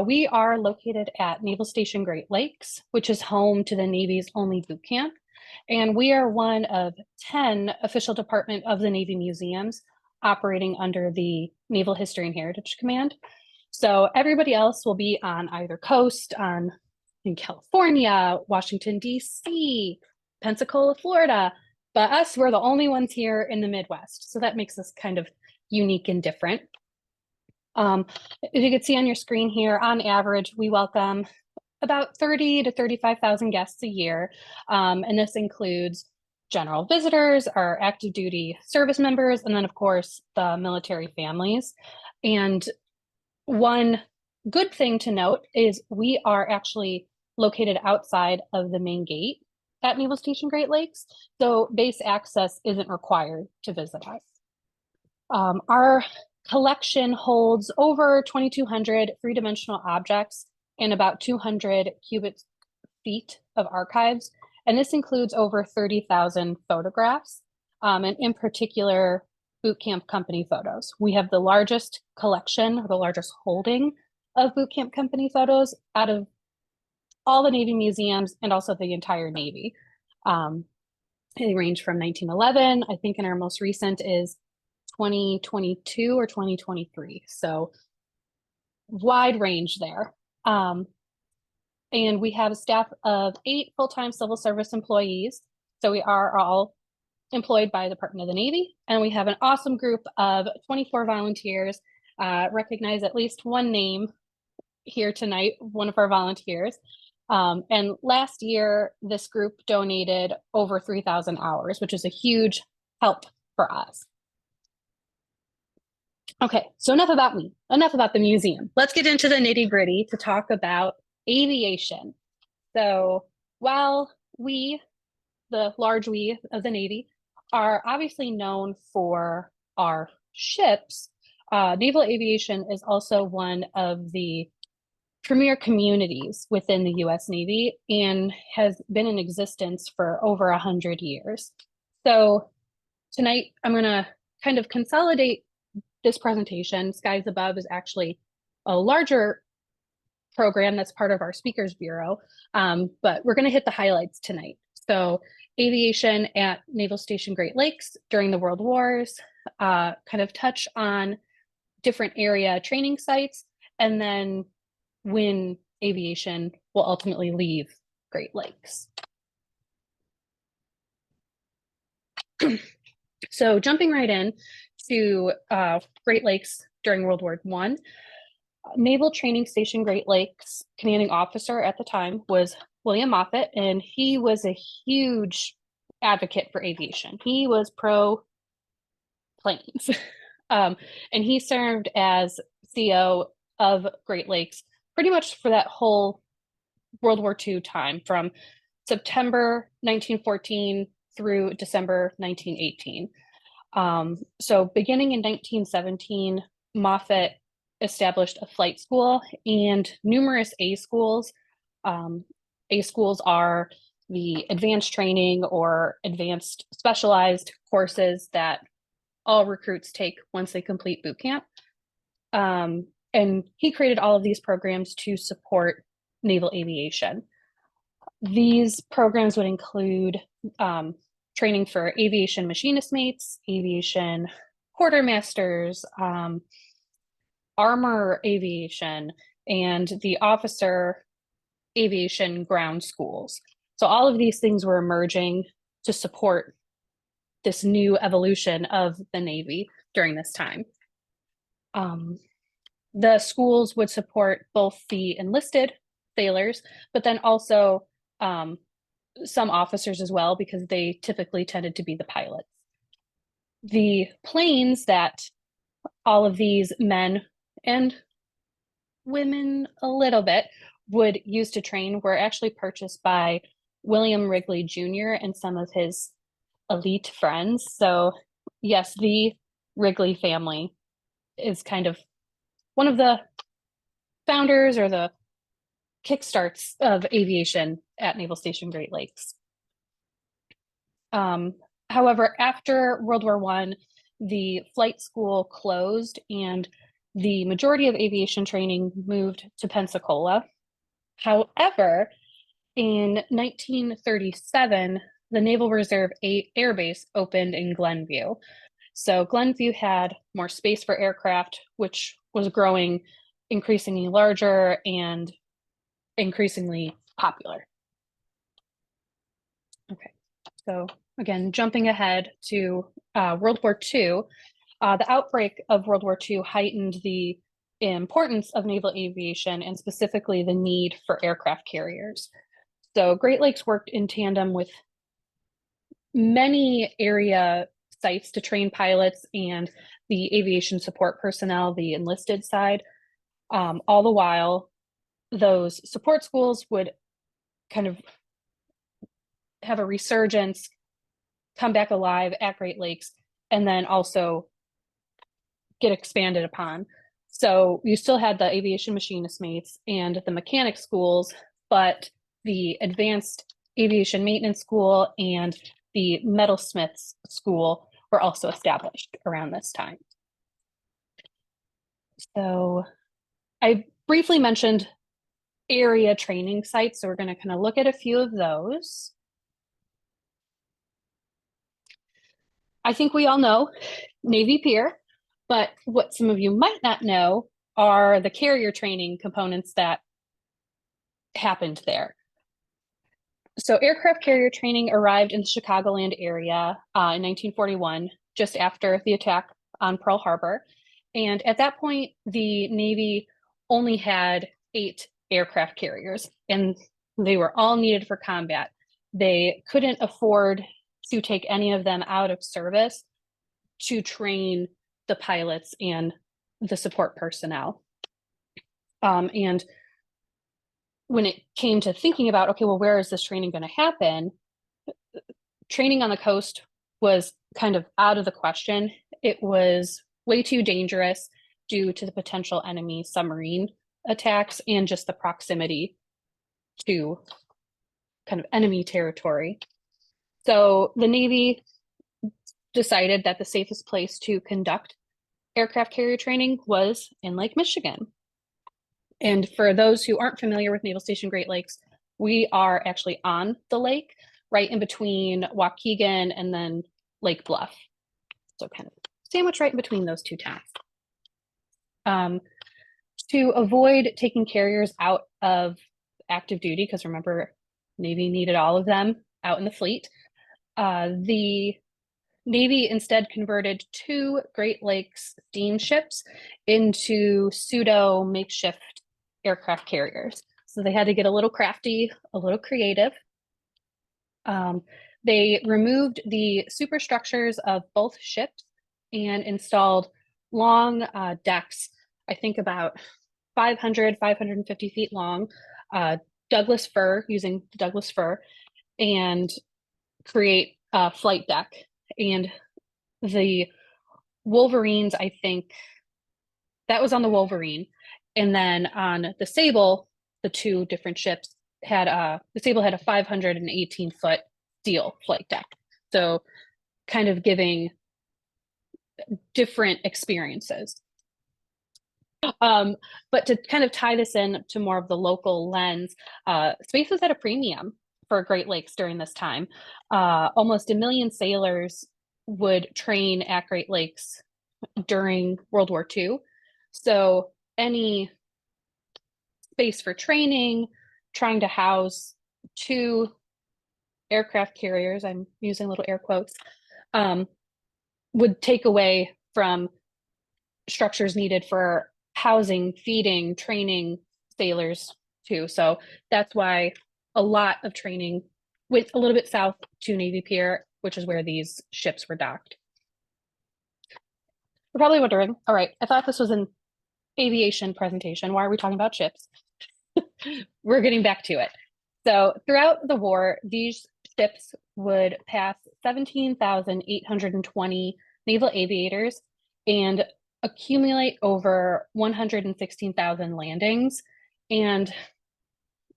D: We are located at Naval Station Great Lakes, which is home to the Navy's only boot camp. And we are one of 10 official Department of the Navy museums operating under the Naval History and Heritage Command. So everybody else will be on either coast, in California, Washington, D.C., Pensacola, Florida, but us, we're the only ones here in the Midwest. So that makes us kind of unique and different. As you can see on your screen here, on average, we welcome about 30 to 35,000 guests a year. And this includes general visitors, our active duty service members, and then of course, the military families. And one good thing to note is we are actually located outside of the main gate at Naval Station Great Lakes, so base access isn't required to visit us. Our collection holds over 2,200 three-dimensional objects and about 200 cubic feet of archives, and this includes over 30,000 photographs, and in particular, boot camp company photos. We have the largest collection, the largest holding of boot camp company photos out of all the Navy museums and also the entire Navy. They range from 1911, I think in our most recent is 2022 or 2023. So wide range there. And we have a staff of 8 full-time civil service employees. So we are all employed by the Department of the Navy, and we have an awesome group of 24 volunteers. Recognize at least one name here tonight, one of our volunteers. And last year, this group donated over 3,000 hours, which is a huge help for us. Okay, so enough about me, enough about the museum. Let's get into the nitty-gritty to talk about aviation. So while we, the large we of the Navy, are obviously known for our ships, naval aviation is also one of the premier communities within the U.S. Navy and has been in existence for over 100 years. So tonight, I'm going to kind of consolidate this presentation. Skies Above is actually a larger program that's part of our Speakers Bureau, but we're going to hit the highlights tonight. So aviation at Naval Station Great Lakes during the World Wars, kind of touch on different area training sites, and then when aviation will ultimately leave Great Lakes. So jumping right in to Great Lakes during World War I, Naval Training Station Great Lakes commanding officer at the time was William Moffett, and he was a huge advocate for aviation. He was pro planes. And he served as CO of Great Lakes pretty much for that whole World War II time, from September 1914 through December 1918. So beginning in 1917, Moffett established a flight school and numerous A schools. A schools are the advanced training or advanced specialized courses that all recruits take once they complete boot camp. And he created all of these programs to support naval aviation. These programs would include training for aviation machinist mates, aviation quartermasters, armor aviation, and the officer aviation ground schools. So all of these things were emerging to support this new evolution of the Navy during this time. The schools would support both the enlisted sailors, but then also some officers as well, because they typically tended to be the pilots. The planes that all of these men and women a little bit would use to train were actually purchased by William Wrigley Jr. and some of his elite friends. So yes, the Wrigley family is kind of one of the founders or the kickstarts of aviation at Naval Station Great Lakes. However, after World War I, the flight school closed and the majority of aviation training moved to Pensacola. However, in 1937, the Naval Reserve Air Base opened in Glenview. So Glenview had more space for aircraft, which was growing increasingly larger and increasingly popular. Okay, so again, jumping ahead to World War II, the outbreak of World War II heightened the importance of naval aviation and specifically the need for aircraft carriers. So Great Lakes worked in tandem with many area sites to train pilots and the aviation support personnel, the enlisted side. All the while, those support schools would kind of have a resurgence, come back alive at Great Lakes, and then also get expanded upon. So you still had the aviation machinist mates and the mechanic schools, but the advanced aviation maintenance school and the metalsmiths school were also established around this time. So I briefly mentioned area training sites, so we're going to kind of look at a few of those. I think we all know Navy Pier, but what some of you might not know are the carrier training components that happened there. So aircraft carrier training arrived in the Chicagoland area in 1941, just after the attack on Pearl Harbor. And at that point, the Navy only had 8 aircraft carriers, and they were all needed for combat. They couldn't afford to take any of them out of service to train the pilots and the support personnel. And when it came to thinking about, okay, well, where is this training going to happen? Training on the coast was kind of out of the question. It was way too dangerous due to the potential enemy submarine attacks and just the proximity to kind of enemy territory. So the Navy decided that the safest place to conduct aircraft carrier training was in Lake Michigan. And for those who aren't familiar with Naval Station Great Lakes, we are actually on the lake, right in between Waukegan and then Lake Bluff. So kind of sandwiched right in between those two towns. To avoid taking carriers out of active duty, because remember, Navy needed all of them out in the fleet, the Navy instead converted 2 Great Lakes steamships into pseudo makeshift aircraft carriers. So they had to get a little crafty, a little creative. They removed the superstructures of both ships and installed long decks, I think about 500, 550 feet long, Douglas fir, using Douglas fir, and create a flight deck. And the Wolverines, I think that was on the Wolverine. And then on the Sable, the 2 different ships had the Sable had a 518-foot steel flight deck. So kind of giving different experiences. But to kind of tie this in to more of the local lens, space was at a premium for Great Lakes during this time. Almost 1 million sailors would train at Great Lakes during World War II. So any space for training, trying to house 2 aircraft carriers, I'm using little air quotes, would take away from structures needed for housing, feeding, training sailors too. So that's why a lot of training went a little bit south to Navy Pier, which is where these ships were docked. You're probably wondering, all right, I thought this was an aviation presentation. Why are we talking about ships? We're getting back to it. So throughout the war, these ships would pass 17,820 naval aviators and accumulate over 116,000 landings. And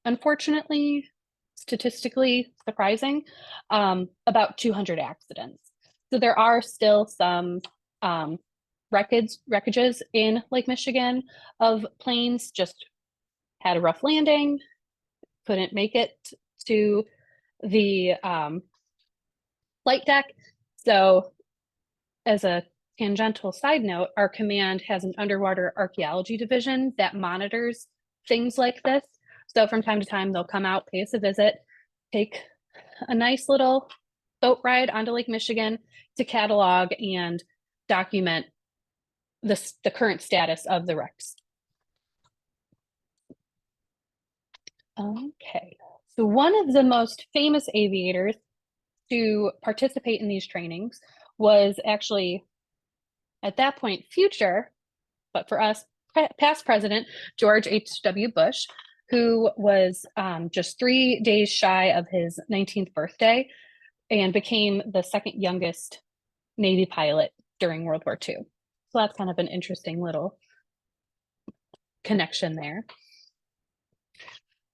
D: unfortunately, statistically surprising, about 200 accidents. So there are still some wreckages in Lake Michigan of planes just had a rough landing, couldn't make it to the flight deck. So as a tangential side note, our command has an underwater archaeology division that monitors things like this. So from time to time, they'll come out, pay us a visit, take a nice little boat ride onto Lake Michigan to catalog and document the current status of the wrecks. Okay, so one of the most famous aviators to participate in these trainings was actually, at that point, future, but for us, past President George H.W. Bush, who was just 3 days shy of his 19th birthday and became the 2nd youngest Navy pilot during World War II. So that's kind of an interesting little connection there.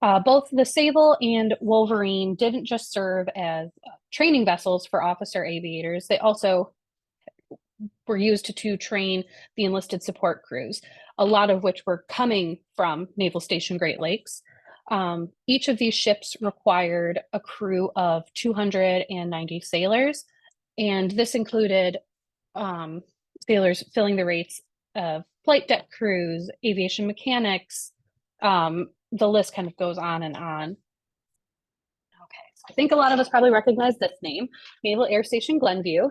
D: Both the Sable and Wolverine didn't just serve as training vessels for officer aviators. They also were used to train the enlisted support crews, a lot of which were coming from Naval Station Great Lakes. Each of these ships required a crew of 290 sailors, and this included sailors filling the rates of flight deck crews, aviation mechanics. The list kind of goes on and on. Okay, so I think a lot of us probably recognize this name, Naval Air Station Glenview.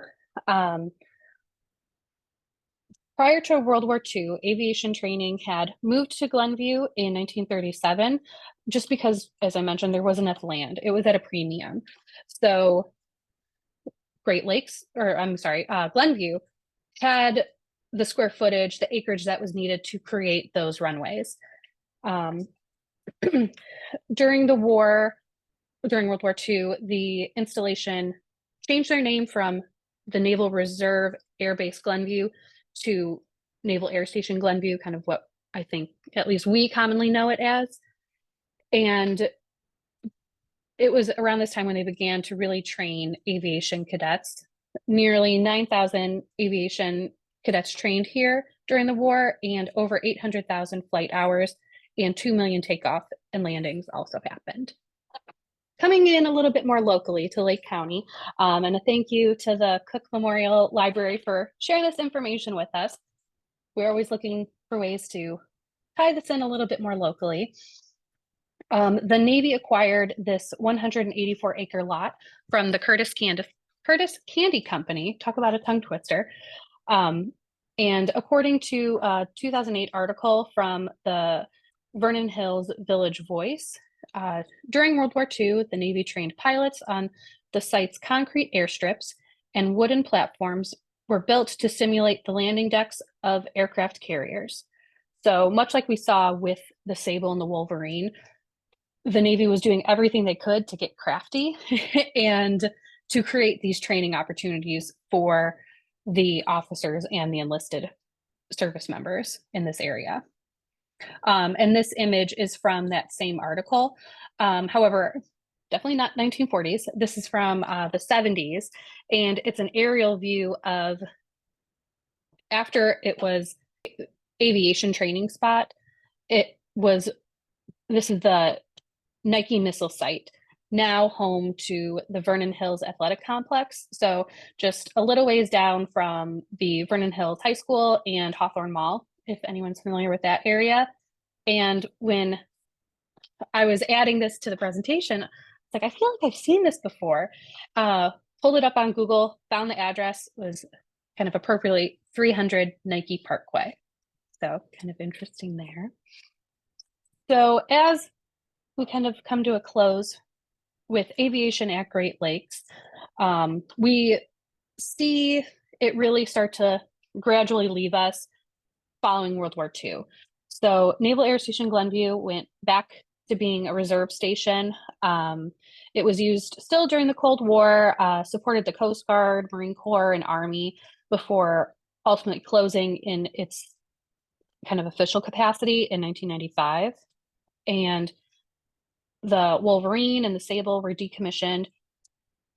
D: Prior to World War II, aviation training had moved to Glenview in 1937, just because, as I mentioned, there wasn't enough land. It was at a premium. So Glenview had the square footage, the acreage that was needed to create those runways. During World War II, the installation changed their name from the Naval Reserve Air Base Glenview to Naval Air Station Glenview, kind of what I think at least we commonly know it as. And it was around this time when they began to really train aviation cadets. Nearly 9,000 aviation cadets trained here during the war, and over 800,000 flight hours and 2 million takeoff and landings also happened. Coming in a little bit more locally to Lake County, and a thank you to the Cook Memorial Library for sharing this information with us. We're always looking for ways to tie this in a little bit more locally. The Navy acquired this 184-acre lot from the Curtis Candy Company. Talk about a tongue twister. And according to a 2008 article from the Vernon Hills Village Voice, during World War II, the Navy trained pilots on the site's concrete airstrips, and wooden platforms were built to simulate the landing decks of aircraft carriers. So much like we saw with the Sable and the Wolverine, the Navy was doing everything they could to get crafty and to create these training opportunities for the officers and the enlisted service members in this area. And this image is from that same article. However, definitely not 1940s. This is from the 70s, and it's an aerial view of after it was aviation training spot. This is the Nike missile site, now home to the Vernon Hills Athletic Complex. So just a little ways down from the Vernon Hills High School and Hawthorne Mall, if anyone's familiar with that area. And when I was adding this to the presentation, it's like, I feel like I've seen this before. Pulled it up on Google, found the address, was kind of appropriately 300 Nike Parkway. So kind of interesting there. So as we kind of come to a close with aviation at Great Lakes, we see it really start to gradually leave us following World War II. So Naval Air Station Glenview went back to being a reserve station. It was used still during the Cold War, supported the Coast Guard, Marine Corps, and Army before ultimately closing in its kind of official capacity in 1995. And the Wolverine and the Sable were decommissioned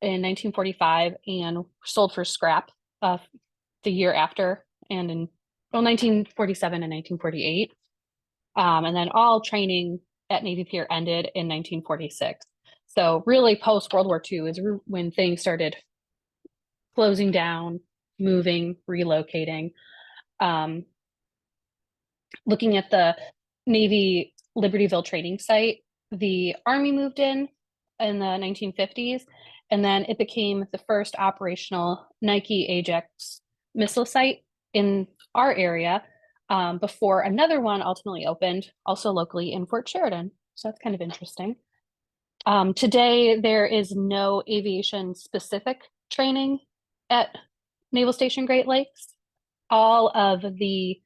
D: in 1945 and sold for scrap the year after, and in 1947 and 1948. And then all training at Navy Pier ended in 1946. So really post World War II is when things started closing down, moving, relocating. Looking at the Navy Libertyville training site, the Army moved in the 1950s, and then it became the first operational Nike Ajax missile site in our area before another one ultimately opened, also locally in Fort Sheridan. So that's kind of interesting. Today, there is no aviation specific training at Naval Station Great Lakes. All of the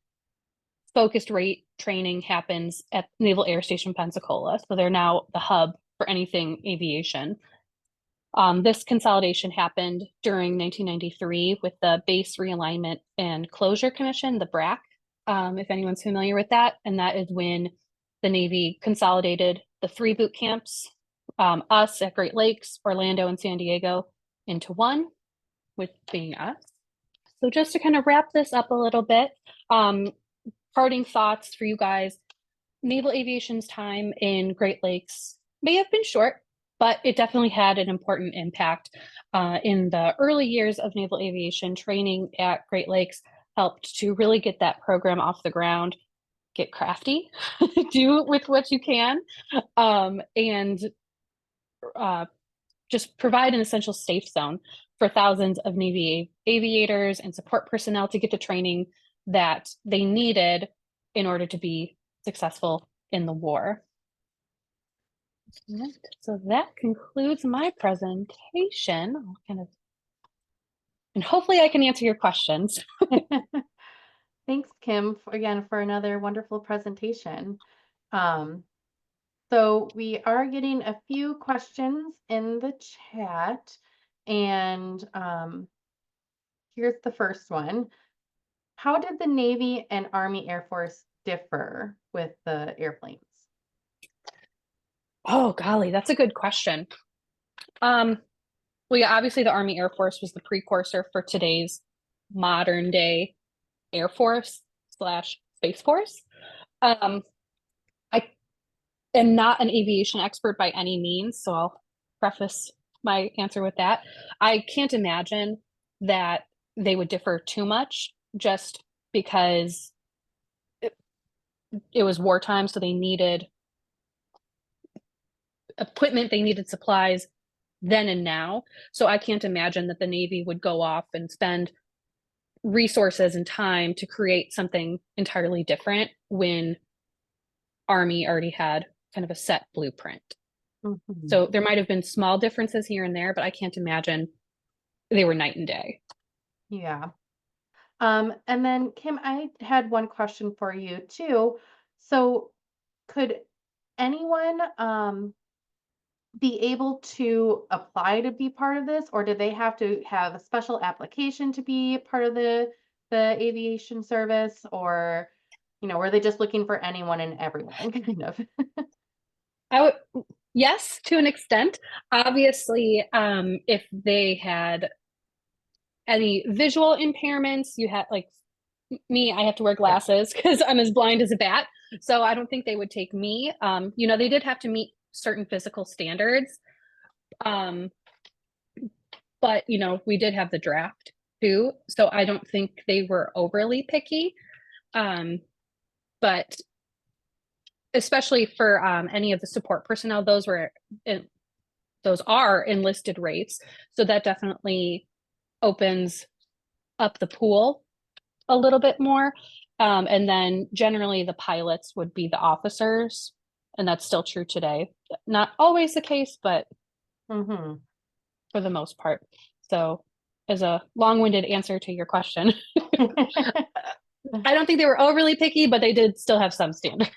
D: focused rate training happens at Naval Air Station Pensacola. So they're now the hub for anything aviation. This consolidation happened during 1993 with the Base Realignment and Closure Commission, the BRAC, if anyone's familiar with that. And that is when the Navy consolidated the 3 boot camps, us at Great Lakes, Orlando, and San Diego, into one, with being us. So just to kind of wrap this up a little bit, parting thoughts for you guys. Naval aviation's time in Great Lakes may have been short, but it definitely had an important impact. In the early years of naval aviation, training at Great Lakes helped to really get that program off the ground, get crafty, do with what you can, and just provide an essential safe zone for thousands of Navy aviators and support personnel to get the training that they needed in order to be successful in the war. So that concludes my presentation. And hopefully I can answer your questions.
A: Thanks, Kim, again for another wonderful presentation. So we are getting a few questions in the chat, and here's the first one. How did the Navy and Army Air Force differ with the airplanes?
D: Oh, golly, that's a good question. Well, yeah, obviously the Army Air Force was the precursor for today's modern day Air Force / Space Force. I am not an aviation expert by any means, so I'll preface my answer with that. I can't imagine that they would differ too much just because it was wartime, so they needed equipment, they needed supplies then and now. So I can't imagine that the Navy would go off and spend resources and time to create something entirely different when Army already had kind of a set blueprint.
A: Mhm.
D: So there might have been small differences here and there, but I can't imagine they were night and day.
A: Yeah. And then Kim, I had one question for you too. So could anyone be able to apply to be part of this, or do they have to have a special application to be part of the aviation service, or were they just looking for anyone and everyone kind of?
D: I would, yes, to an extent. Obviously, if they had any visual impairments, you had like me, I have to wear glasses because I'm as blind as a bat. So I don't think they would take me. They did have to meet certain physical standards. But we did have the draft too. So I don't think they were overly picky. But especially for any of the support personnel, those are enlisted rates. So that definitely opens up the pool a little bit more. And then generally the pilots would be the officers, and that's still true today. Not always the case, but
A: Mm-hmm.
D: for the most part. So as a long-winded answer to your question, I don't think they were overly picky, but they did still have some standards.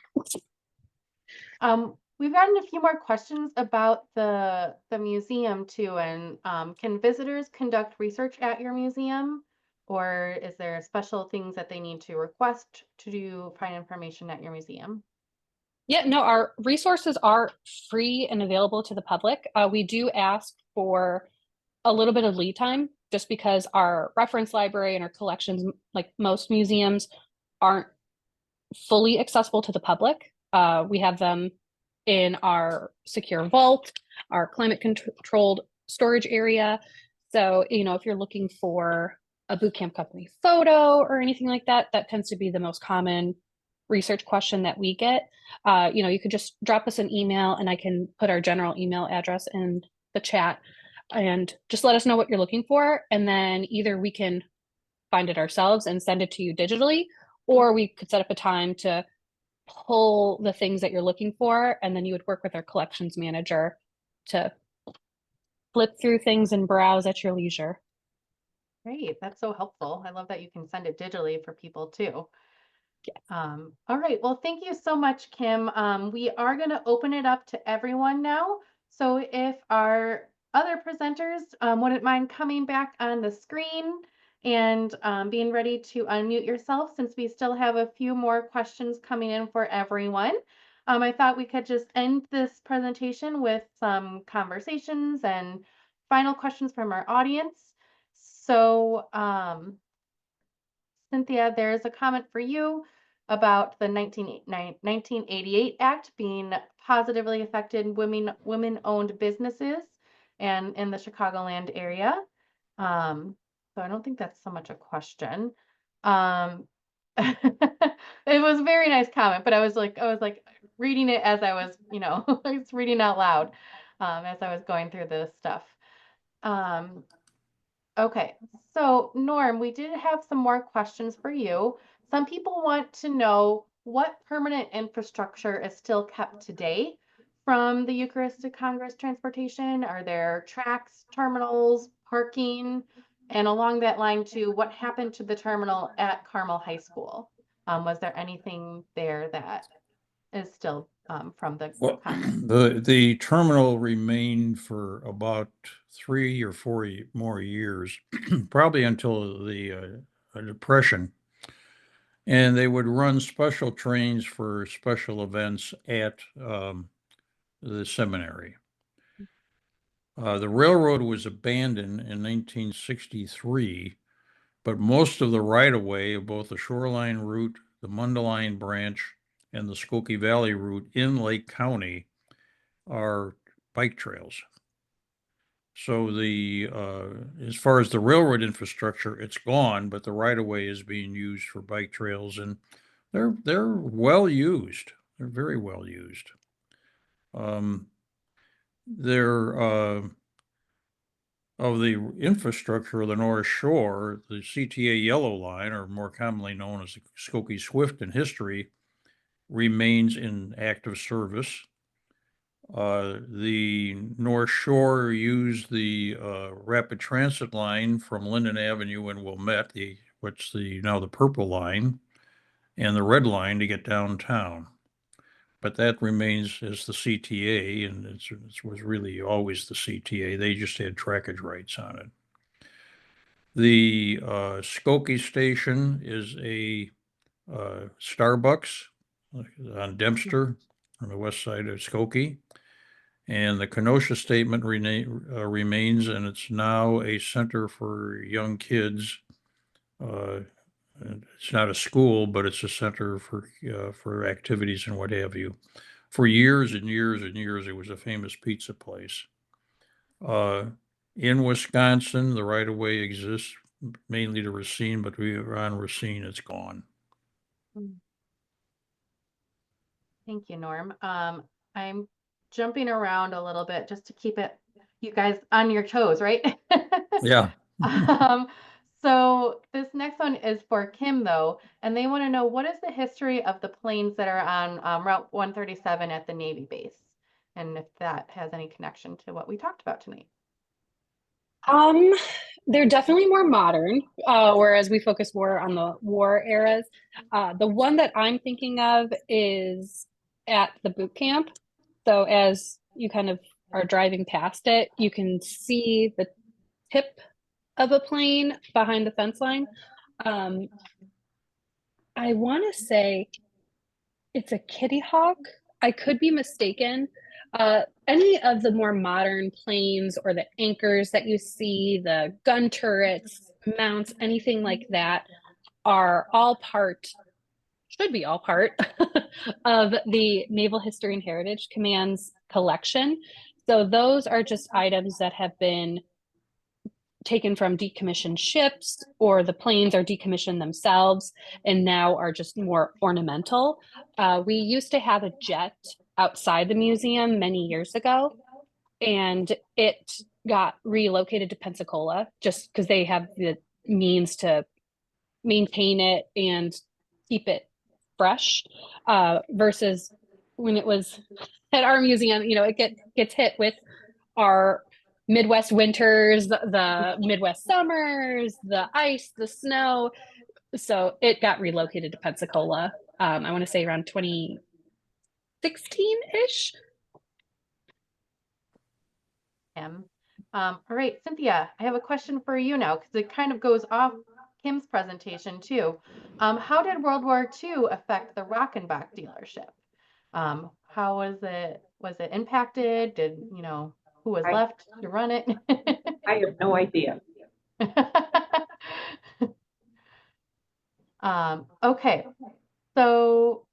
A: We've gotten a few more questions about the museum too, and can visitors conduct research at your museum, or is there special things that they need to request to find information at your museum?
D: Yeah, no, our resources are free and available to the public. We do ask for a little bit of lead time just because our reference library and our collections, like most museums, aren't fully accessible to the public. We have them in our secure vault, our climate controlled storage area. So, if you're looking for a boot camp company photo or anything like that, that tends to be the most common research question that we get. You could just drop us an email and I can put our general email address in the chat and just let us know what you're looking for. And then either we can find it ourselves and send it to you digitally, or we could set up a time to pull the things that you're looking for. And then you would work with our collections manager to flip through things and browse at your leisure.
A: Great, that's so helpful. I love that you can send it digitally for people too. All right, well, thank you so much, Kim. We are going to open it up to everyone now. So if our other presenters wouldn't mind coming back on the screen and being ready to unmute yourself, since we still have a few more questions coming in for everyone. I thought we could just end this presentation with some conversations and final questions from our audience. So, Cynthia, there's a comment for you about the 1988 Act being positively affected women-owned businesses and in the Chicagoland area. So I don't think that's so much a question. It was a very nice comment, but I was like reading it as I was, I was reading out loud as I was going through this stuff. Okay, so Norm, we did have some more questions for you. Some people want to know what permanent infrastructure is still kept today from the Eucharistic Congress transportation. Are there tracks, terminals, parking? And along that line too, what happened to the terminal at Carmel High School? Was there anything there that is still from the
B: Well,
A: Congress?
B: the terminal remained for about 3 or 4 more years, probably until the Depression. And they would run special trains for special events at the seminary. The railroad was abandoned in 1963, but most of the right-of-way of both the Shoreline route, the Mundelein branch, and the Skokie Valley route in Lake County are bike trails. So as far as the railroad infrastructure, it's gone, but the right-of-way is being used for bike trails, and they're well used. They're very well used. They're of the infrastructure of the North Shore, the CTA Yellow Line, or more commonly known as the Skokie Swift in history, remains in active service. The North Shore used the rapid transit line from Linden Avenue and Wilmette, what's now the Purple Line, and the Red Line to get downtown. But that remains as the CTA, and it was really always the CTA. They just had trackage rights on it. The Skokie station is a Starbucks on Dempster on the west side of Skokie. And the Kenosha statement remains, and it's now a center for young kids. It's not a school, but it's a center for activities and what have you. For years and years and years, it was a famous pizza place. In Wisconsin, the right-of-way exists mainly to Racine, but we are on Racine, it's gone.
A: Thank you, Norm. I'm jumping around a little bit just to keep you guys on your toes, right?
B: Yeah.
A: So this next one is for Kim, though, and they want to know, what is the history of the planes that are on Route 137 at the Navy base? And if that has any connection to what we talked about tonight.
D: They're definitely more modern, whereas we focus more on the war eras. The one that I'm thinking of is at the boot camp. So as you kind of are driving past it, you can see the tip of a plane behind the fence line. I want to say it's a Kitty Hawk. I could be mistaken. Any of the more modern planes or the anchors that you see, the gun turrets, mounts, anything like that are should be all part of the Naval History and Heritage Command's collection. So those are just items that have been taken from decommissioned ships, or the planes are decommissioned themselves and now are just more ornamental. We used to have a jet outside the museum many years ago, and it got relocated to Pensacola just because they have the means to maintain it and keep it fresh, versus when it was at our museum, it gets hit with our Midwest winters, the Midwest summers, the ice, the snow. So it got relocated to Pensacola. I want to say around 2016-ish.
A: All right, Cynthia, I have a question for you now, because it kind of goes off Kim's presentation too. How did World War II affect the Rockenbach dealership? How was it impacted? Who was left to run it?
C: I have no idea.
A: Okay, so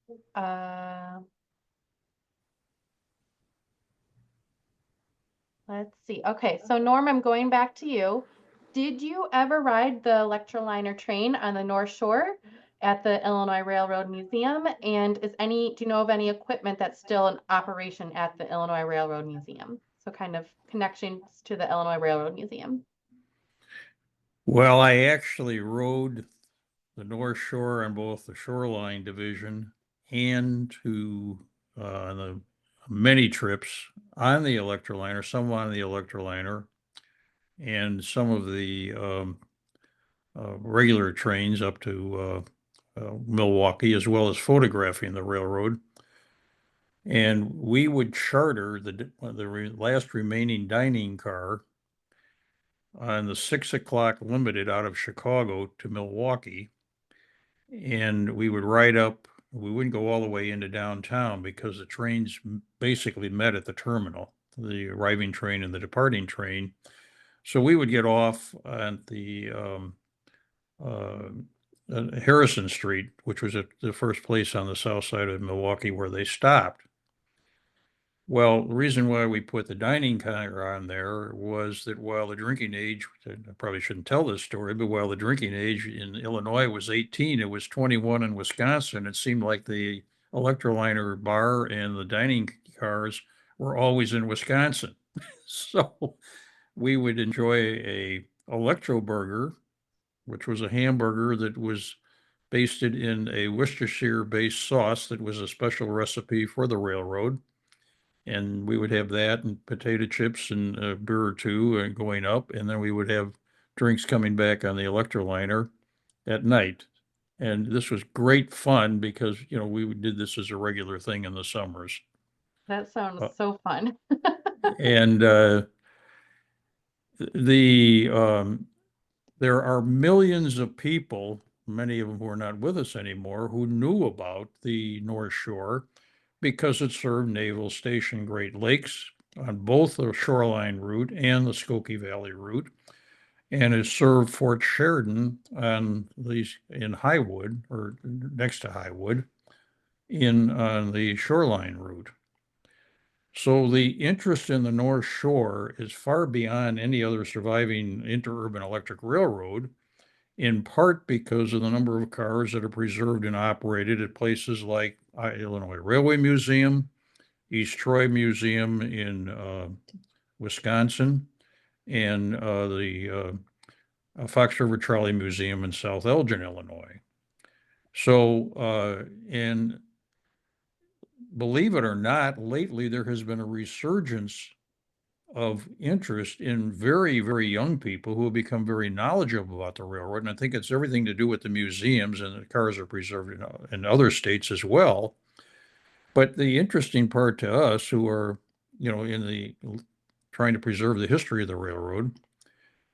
A: let's see. Okay, so Norm, I'm going back to you. Did you ever ride the Electroliner train on the North Shore at the Illinois Railroad Museum? And do you know of any equipment that's still in operation at the Illinois Railroad Museum? So kind of connections to the Illinois Railroad Museum.
B: Well, I actually rode the North Shore on both the Shoreline Division and to the many trips on the Electroliner, some on the Electroliner, and some of the regular trains up to Milwaukee, as well as photographing the railroad. And we would charter the last remaining dining car on the 6 o'clock limited out of Chicago to Milwaukee. And we would ride up, we wouldn't go all the way into downtown because the trains basically met at the terminal, the arriving train and the departing train. So we would get off at the uh, Harrison Street, which was at the first place on the south side of Milwaukee where they stopped. Well, the reason why we put the dining car on there was that while the drinking age, I probably shouldn't tell this story, but while the drinking age in Illinois was 18, it was 21 in Wisconsin. It seemed like the Electroliner bar and the dining cars were always in Wisconsin. So we would enjoy a Electro Burger, which was a hamburger that was basted in a Worcestershire-based sauce that was a special recipe for the railroad. And we would have that and potato chips and a beer or two going up, and then we would have drinks coming back on the Electroliner at night. And this was great fun because, you know, we did this as a regular thing in the summers.
A: That sounds
B: Uh,
A: so fun.
B: And there are millions of people, many of them who are not with us anymore, who knew about the North Shore because it served Naval Station Great Lakes on both the shoreline route and the Skokie Valley route, and it served Fort Sheridan on these in Highwood or next to Highwood in on the shoreline route. So the interest in the North Shore is far beyond any other surviving interurban electric railroad, in part because of the number of cars that are preserved and operated at places like Illinois Railway Museum, East Troy Museum in Wisconsin, and the Fox River Trolley Museum in South Elgin, Illinois. So, and believe it or not, lately there has been a resurgence of interest in very, very young people who have become very knowledgeable about the railroad. And I think it's everything to do with the museums, and the cars are preserved in other states as well. But the interesting part to us who are, you know, in the trying to preserve the history of the railroad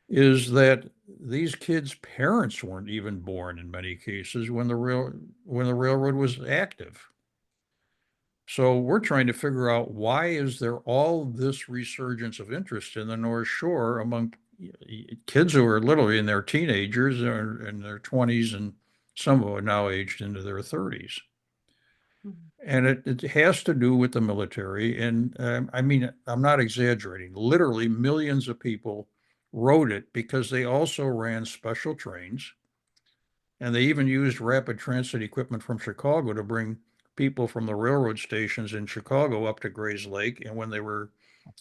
B: is that these kids' parents weren't even born in many cases when the railroad was active. So we're trying to figure out, why is there all this resurgence of interest in the North Shore among kids who are literally in their teenagers or in their 20s, and some of them are now aged into their 30s. And it has to do with the military. And I mean, I'm not exaggerating. Literally millions of people rode it because they also ran special trains. And they even used rapid transit equipment from Chicago to bring people from the railroad stations in Chicago up to Gray's Lake. And when they were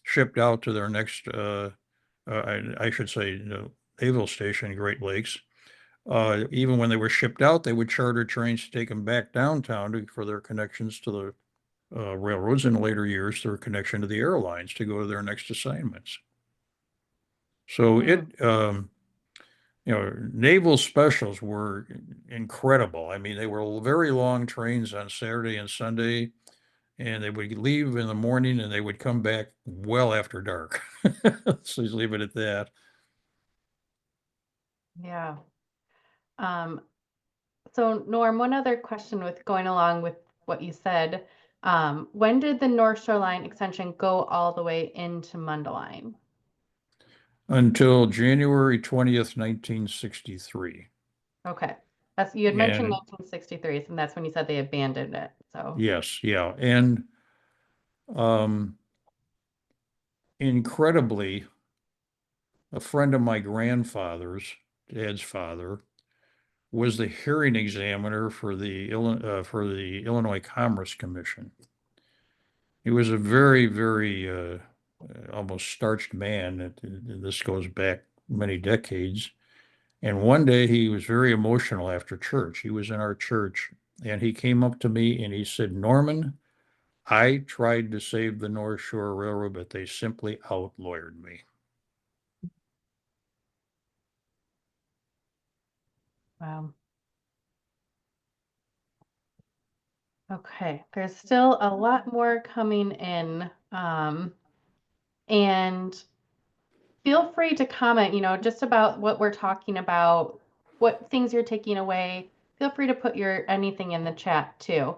B: shipped out to their next, I should say, naval station, Great Lakes, even when they were shipped out, they would charter trains to take them back downtown for their connections to the railroads, in later years, their connection to the airlines to go to their next assignments. So you know, naval specials were incredible. I mean, they were very long trains on Saturday and Sunday, and they would leave in the morning and they would come back well after dark. So just leave it at that.
A: Yeah. So Norm, one other question with going along with what you said. When did the North Shoreline extension go all the way into Mundelein?
B: Until January 20th, 1963.
A: Okay. That's, you had mentioned
B: And
A: 1963, and that's when you said they abandoned it. So
B: yes, yeah. And incredibly, a friend of my grandfather's, dad's father, was the hearing examiner for the Illinois Commerce Commission. He was a very, very almost starched man. This goes back many decades. And one day he was very emotional after church. He was in our church, and he came up to me and he said, "Norman, I tried to save the North Shore Railroad, but they simply outlawyered me."
A: wow. Okay, there's still a lot more coming in. And feel free to comment, just about what we're talking about, what things you're taking away, feel free to put anything in the chat too.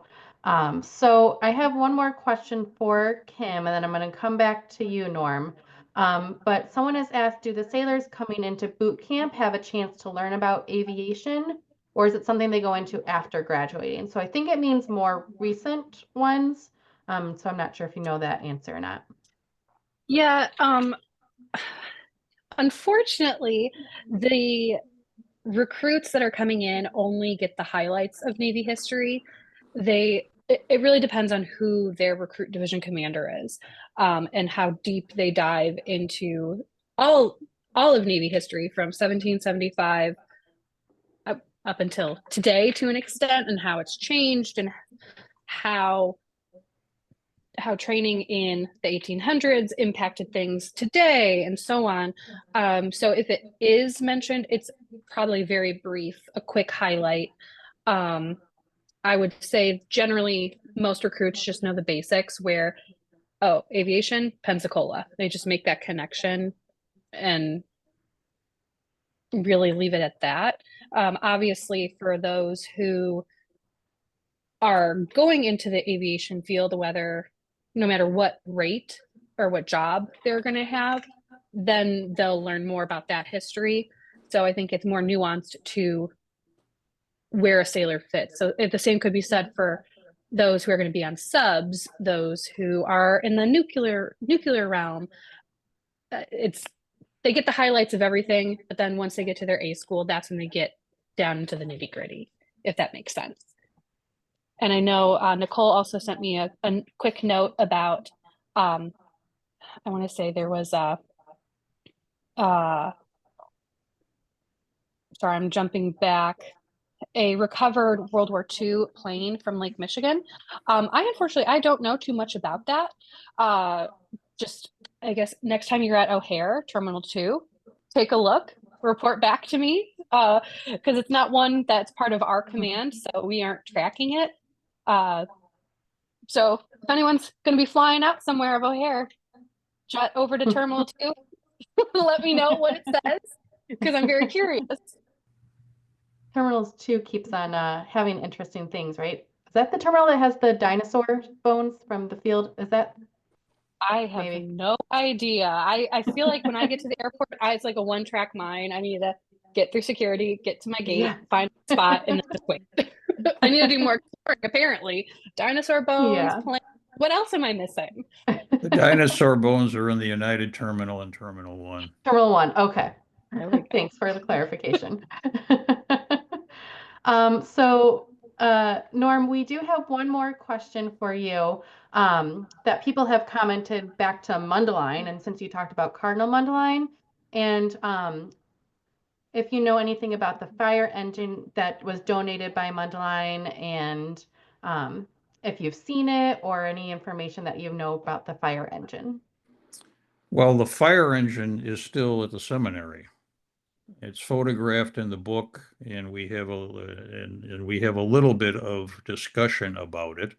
A: So I have one more question for Kim, and then I'm going to come back to you, Norm. But someone has asked, do the sailors coming into boot camp have a chance to learn about aviation, or is it something they go into after graduating? So I think it means more recent ones. So I'm not sure if you know that answer or not.
D: Yeah, unfortunately, the recruits that are coming in only get the highlights of Navy history. It really depends on who their recruit division commander is, and how deep they dive into all of Navy history from 1775 up until today to an extent, and how it's changed, and how training in the 1800s impacted things today, and so on. So if it is mentioned, it's probably very brief, a quick highlight. I would say generally most recruits just know the basics, where, oh, aviation, Pensacola. They just make that connection and really leave it at that. Obviously, for those who are going into the aviation field, whether no matter what rate or what job they're going to have, then they'll learn more about that history. So I think it's more nuanced to where a sailor fits. So the same could be said for those who are going to be on subs, those who are in the nuclear realm. They get the highlights of everything, but then once they get to their A school, that's when they get down into the nitty gritty, if that makes sense. And I know Nicole also sent me a quick note about, I want to say there was sorry, I'm jumping back, a recovered World War II plane from Lake Michigan. Unfortunately, I don't know too much about that. Just, I guess, next time you're at O'Hare, Terminal 2, take a look, report back to me, because it's not one that's part of our command, so we aren't tracking it. So if anyone's going to be flying out somewhere of O'Hare, jet over to Terminal 2, let me know what it says, because I'm very curious.
A: Terminals 2 keeps on having interesting things, right? Is that the terminal that has the dinosaur bones from the field? Is that?
D: I have no idea. I feel like when I get to the airport, it's like a one-track mind. I need to get through security, get to my gate, find a spot, and then just wait. I need to do more exploring, apparently. Dinosaur bones, plants. What else am I missing?
B: The dinosaur bones are in the United Terminal and Terminal 1.
A: Terminal 1, okay. Thanks for the clarification. So, Norm, we do have one more question for you that people have commented back to Mundelein, and since you talked about Cardinal Mundelein, and if you know anything about the fire engine that was donated by Mundelein, and if you've seen it or any information that you know about the fire engine.
B: Well, the fire engine is still at the seminary. It's photographed in the book, and we have a little bit of discussion about it.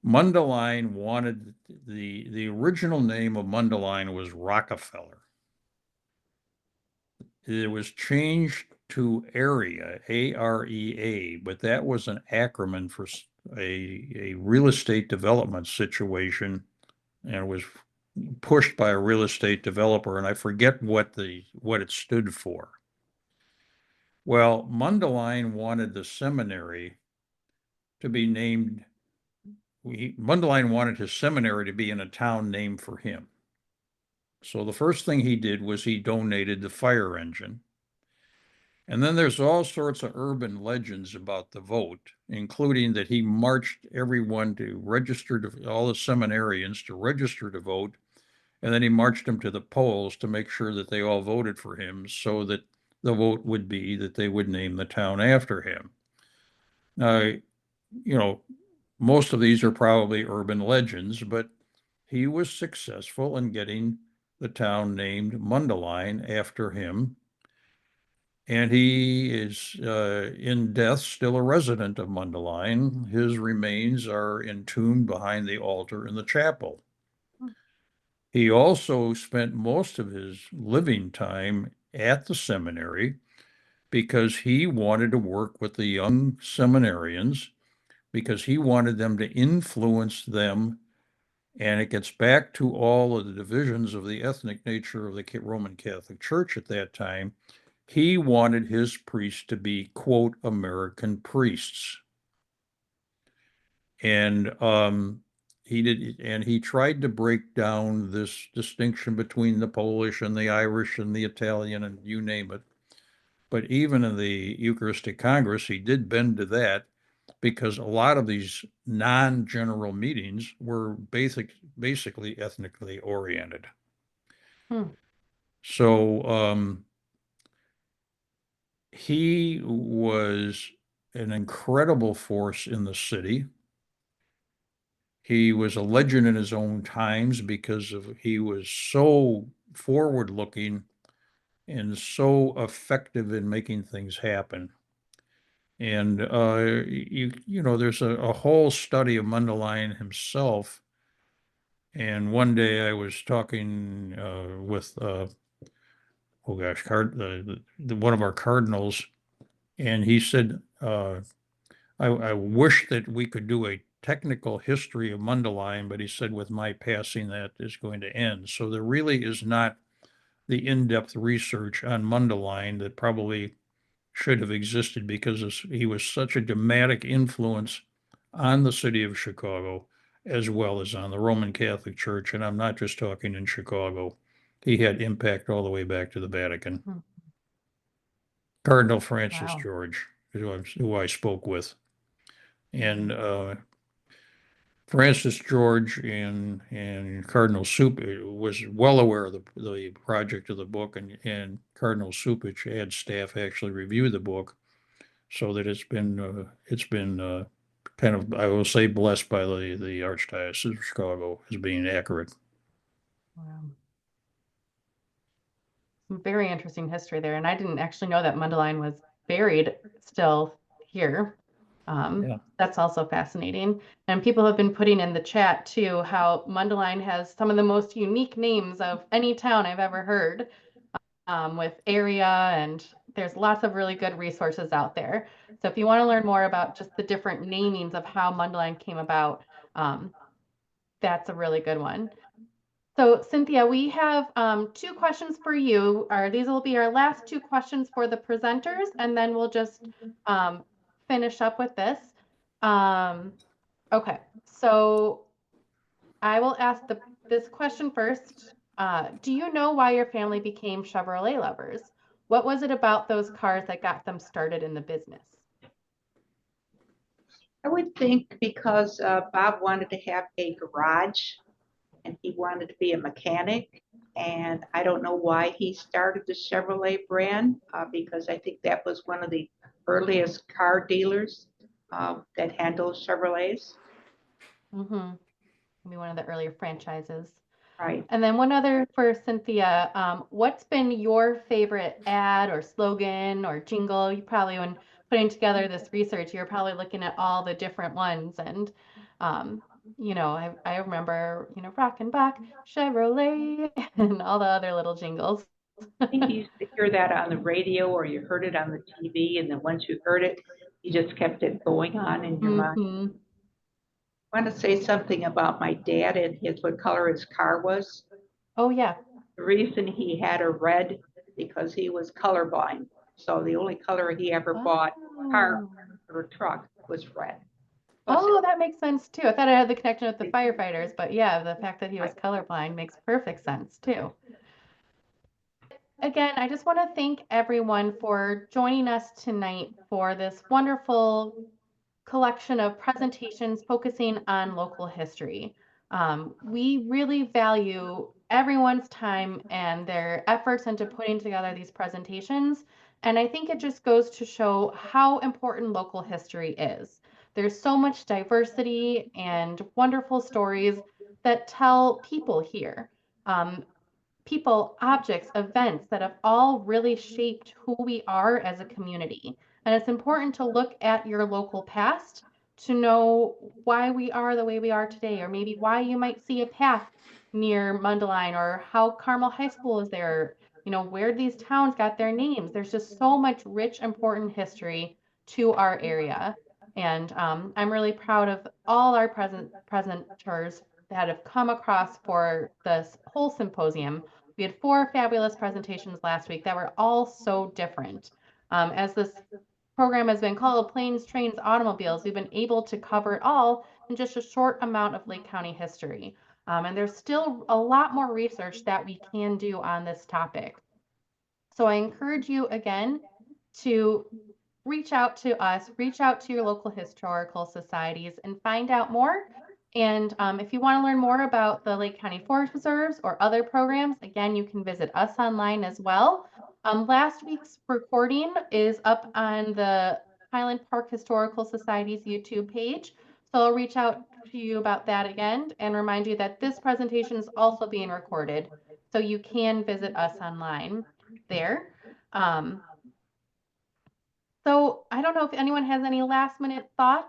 B: Mundelein wanted the original name of Mundelein was Rockefeller. It was changed to area, AREA, but that was an acronym for a real estate development situation, and it was pushed by a real estate developer, and I forget what it stood for. Well, Mundelein wanted the seminary to be named. Mundelein wanted his seminary to be in a town named for him. So the first thing he did was he donated the fire engine. And then there's all sorts of urban legends about the vote, including that he marched everyone to register, all the seminarians to register to vote. And then he marched them to the polls to make sure that they all voted for him, so that the vote would be that they would name the town after him. Now, most of these are probably urban legends, but he was successful in getting the town named Mundelein after him. And he is, in death, still a resident of Mundelein. His remains are entombed behind the altar in the chapel. He also spent most of his living time at the seminary, because he wanted to work with the young seminarians, because he wanted them to influence them. And it gets back to all of the divisions of the ethnic nature of the Roman Catholic Church at that time. He wanted his priests to be, quote, American priests. And he tried to break down this distinction between the Polish and the Irish and the Italian and you name it. But even in the Eucharistic Congress, he did bend to that, because a lot of these non-general meetings were basically ethnically oriented. So he was an incredible force in the city. He was a legend in his own times because he was so forward-looking and so effective in making things happen. And you know, there's a whole study of Mundelein himself. And one day I was talking with one of our cardinals, and he said, I wish that we could do a technical history of Mundelein, but he said, with my passing, that is going to end. So there really is not the in-depth research on Mundelein that probably should have existed, because he was such a dramatic influence on the city of Chicago as well as on the Roman Catholic Church. And I'm not just talking in Chicago. He had impact all the way back to the Vatican. Cardinal Francis George, who I spoke with. And Francis George and Cardinal Supich was well aware of the project of the book, and Cardinal Supich had staff actually review the book, so that it's been kind of, I will say, blessed by the Archdiocese of Chicago as being accurate.
A: Wow. Some very interesting history there, and I didn't actually know that Mundelein was buried still here.
B: Yeah.
A: That's also fascinating. And people have been putting in the chat too how Mundelein has some of the most unique names of any town I've ever heard, with area, and there's lots of really good resources out there. So if you want to learn more about just the different namings of how Mundelein came about, that's a really good one. So Cynthia, we have 2 questions for you. These will be our last 2 questions for the presenters, and then we'll just finish up with this. Okay, so I will ask this question first. Do you know why your family became Chevrolet lovers? What was it about those cars that got them started in the business?
C: I would think because Bob wanted to have a garage and he wanted to be a mechanic. And I don't know why he started the Chevrolet brand, because I think that was one of the earliest car dealers that handled Chevrolets.
A: Maybe one of the earlier franchises.
C: Right.
A: And then one other for Cynthia, what's been your favorite ad or slogan or jingle? You probably, when putting together this research, you're probably looking at all the different ones. And, you know, I remember, you know, Rockin' Back, Chevrolet, and all the other little jingles.
C: I think you used to hear that on the radio, or you heard it on the TV, and then once you heard it, you just kept it going on in your mind. I want to say something about my dad and what color his car was.
A: Oh, yeah.
C: The reason he had a red, because he was colorblind. So the only color he ever bought, car or truck, was red.
A: Oh, that makes sense too. I thought I had the connection with the firefighters, but yeah, the fact that he was colorblind makes perfect sense too. Again, I just want to thank everyone for joining us tonight for this wonderful collection of presentations focusing on local history. We really value everyone's time and their efforts into putting together these presentations. And I think it just goes to show how important local history is. There's so much diversity and wonderful stories that tell people here. People, objects, events that have all really shaped who we are as a community. And it's important to look at your local past to know why we are the way we are today, or maybe why you might see a path near Mundelein, or how Carmel High School is there you know, where these towns got their names. There's just so much rich, important history to our area. And I'm really proud of all our presenters that have come across for this whole symposium. We had 4 fabulous presentations last week that were all so different. As this program has been called Planes, Trains, Automobiles, we've been able to cover it all in just a short amount of Lake County history. And there's still a lot more research that we can do on this topic. So I encourage you again to reach out to us, reach out to your local historical societies and find out more. And if you want to learn more about the Lake County Forest Reserves or other programs, again, you can visit us online as well. Last week's recording is up on the Highland Park Historical Society's YouTube page. So I'll reach out to you about that again and remind you that this presentation is also being recorded. So you can visit us online there. So I don't know if anyone has any last minute thoughts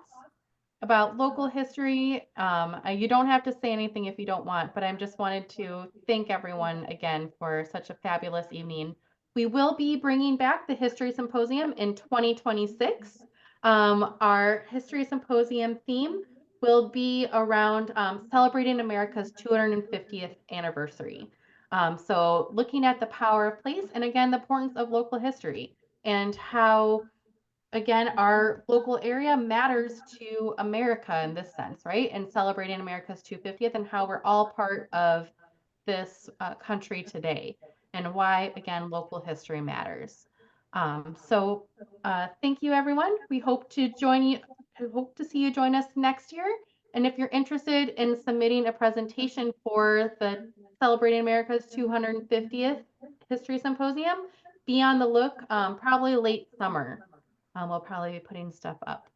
A: about local history. You don't have to say anything if you don't want, but I just wanted to thank everyone again for such a fabulous evening. We will be bringing back the History Symposium in 2026. Our History Symposium theme will be around celebrating America's 250th anniversary. So looking at the power of place and again, the importance of local history and how again, our local area matters to America in this sense, right? And celebrating America's 250th and how we're all part of this country today and why, again, local history matters. So thank you, everyone. We hope to join you. I hope to see you join us next year. And if you're interested in submitting a presentation for the Celebrating America's 250th History Symposium, be on the look, probably late summer. We'll probably be putting stuff up.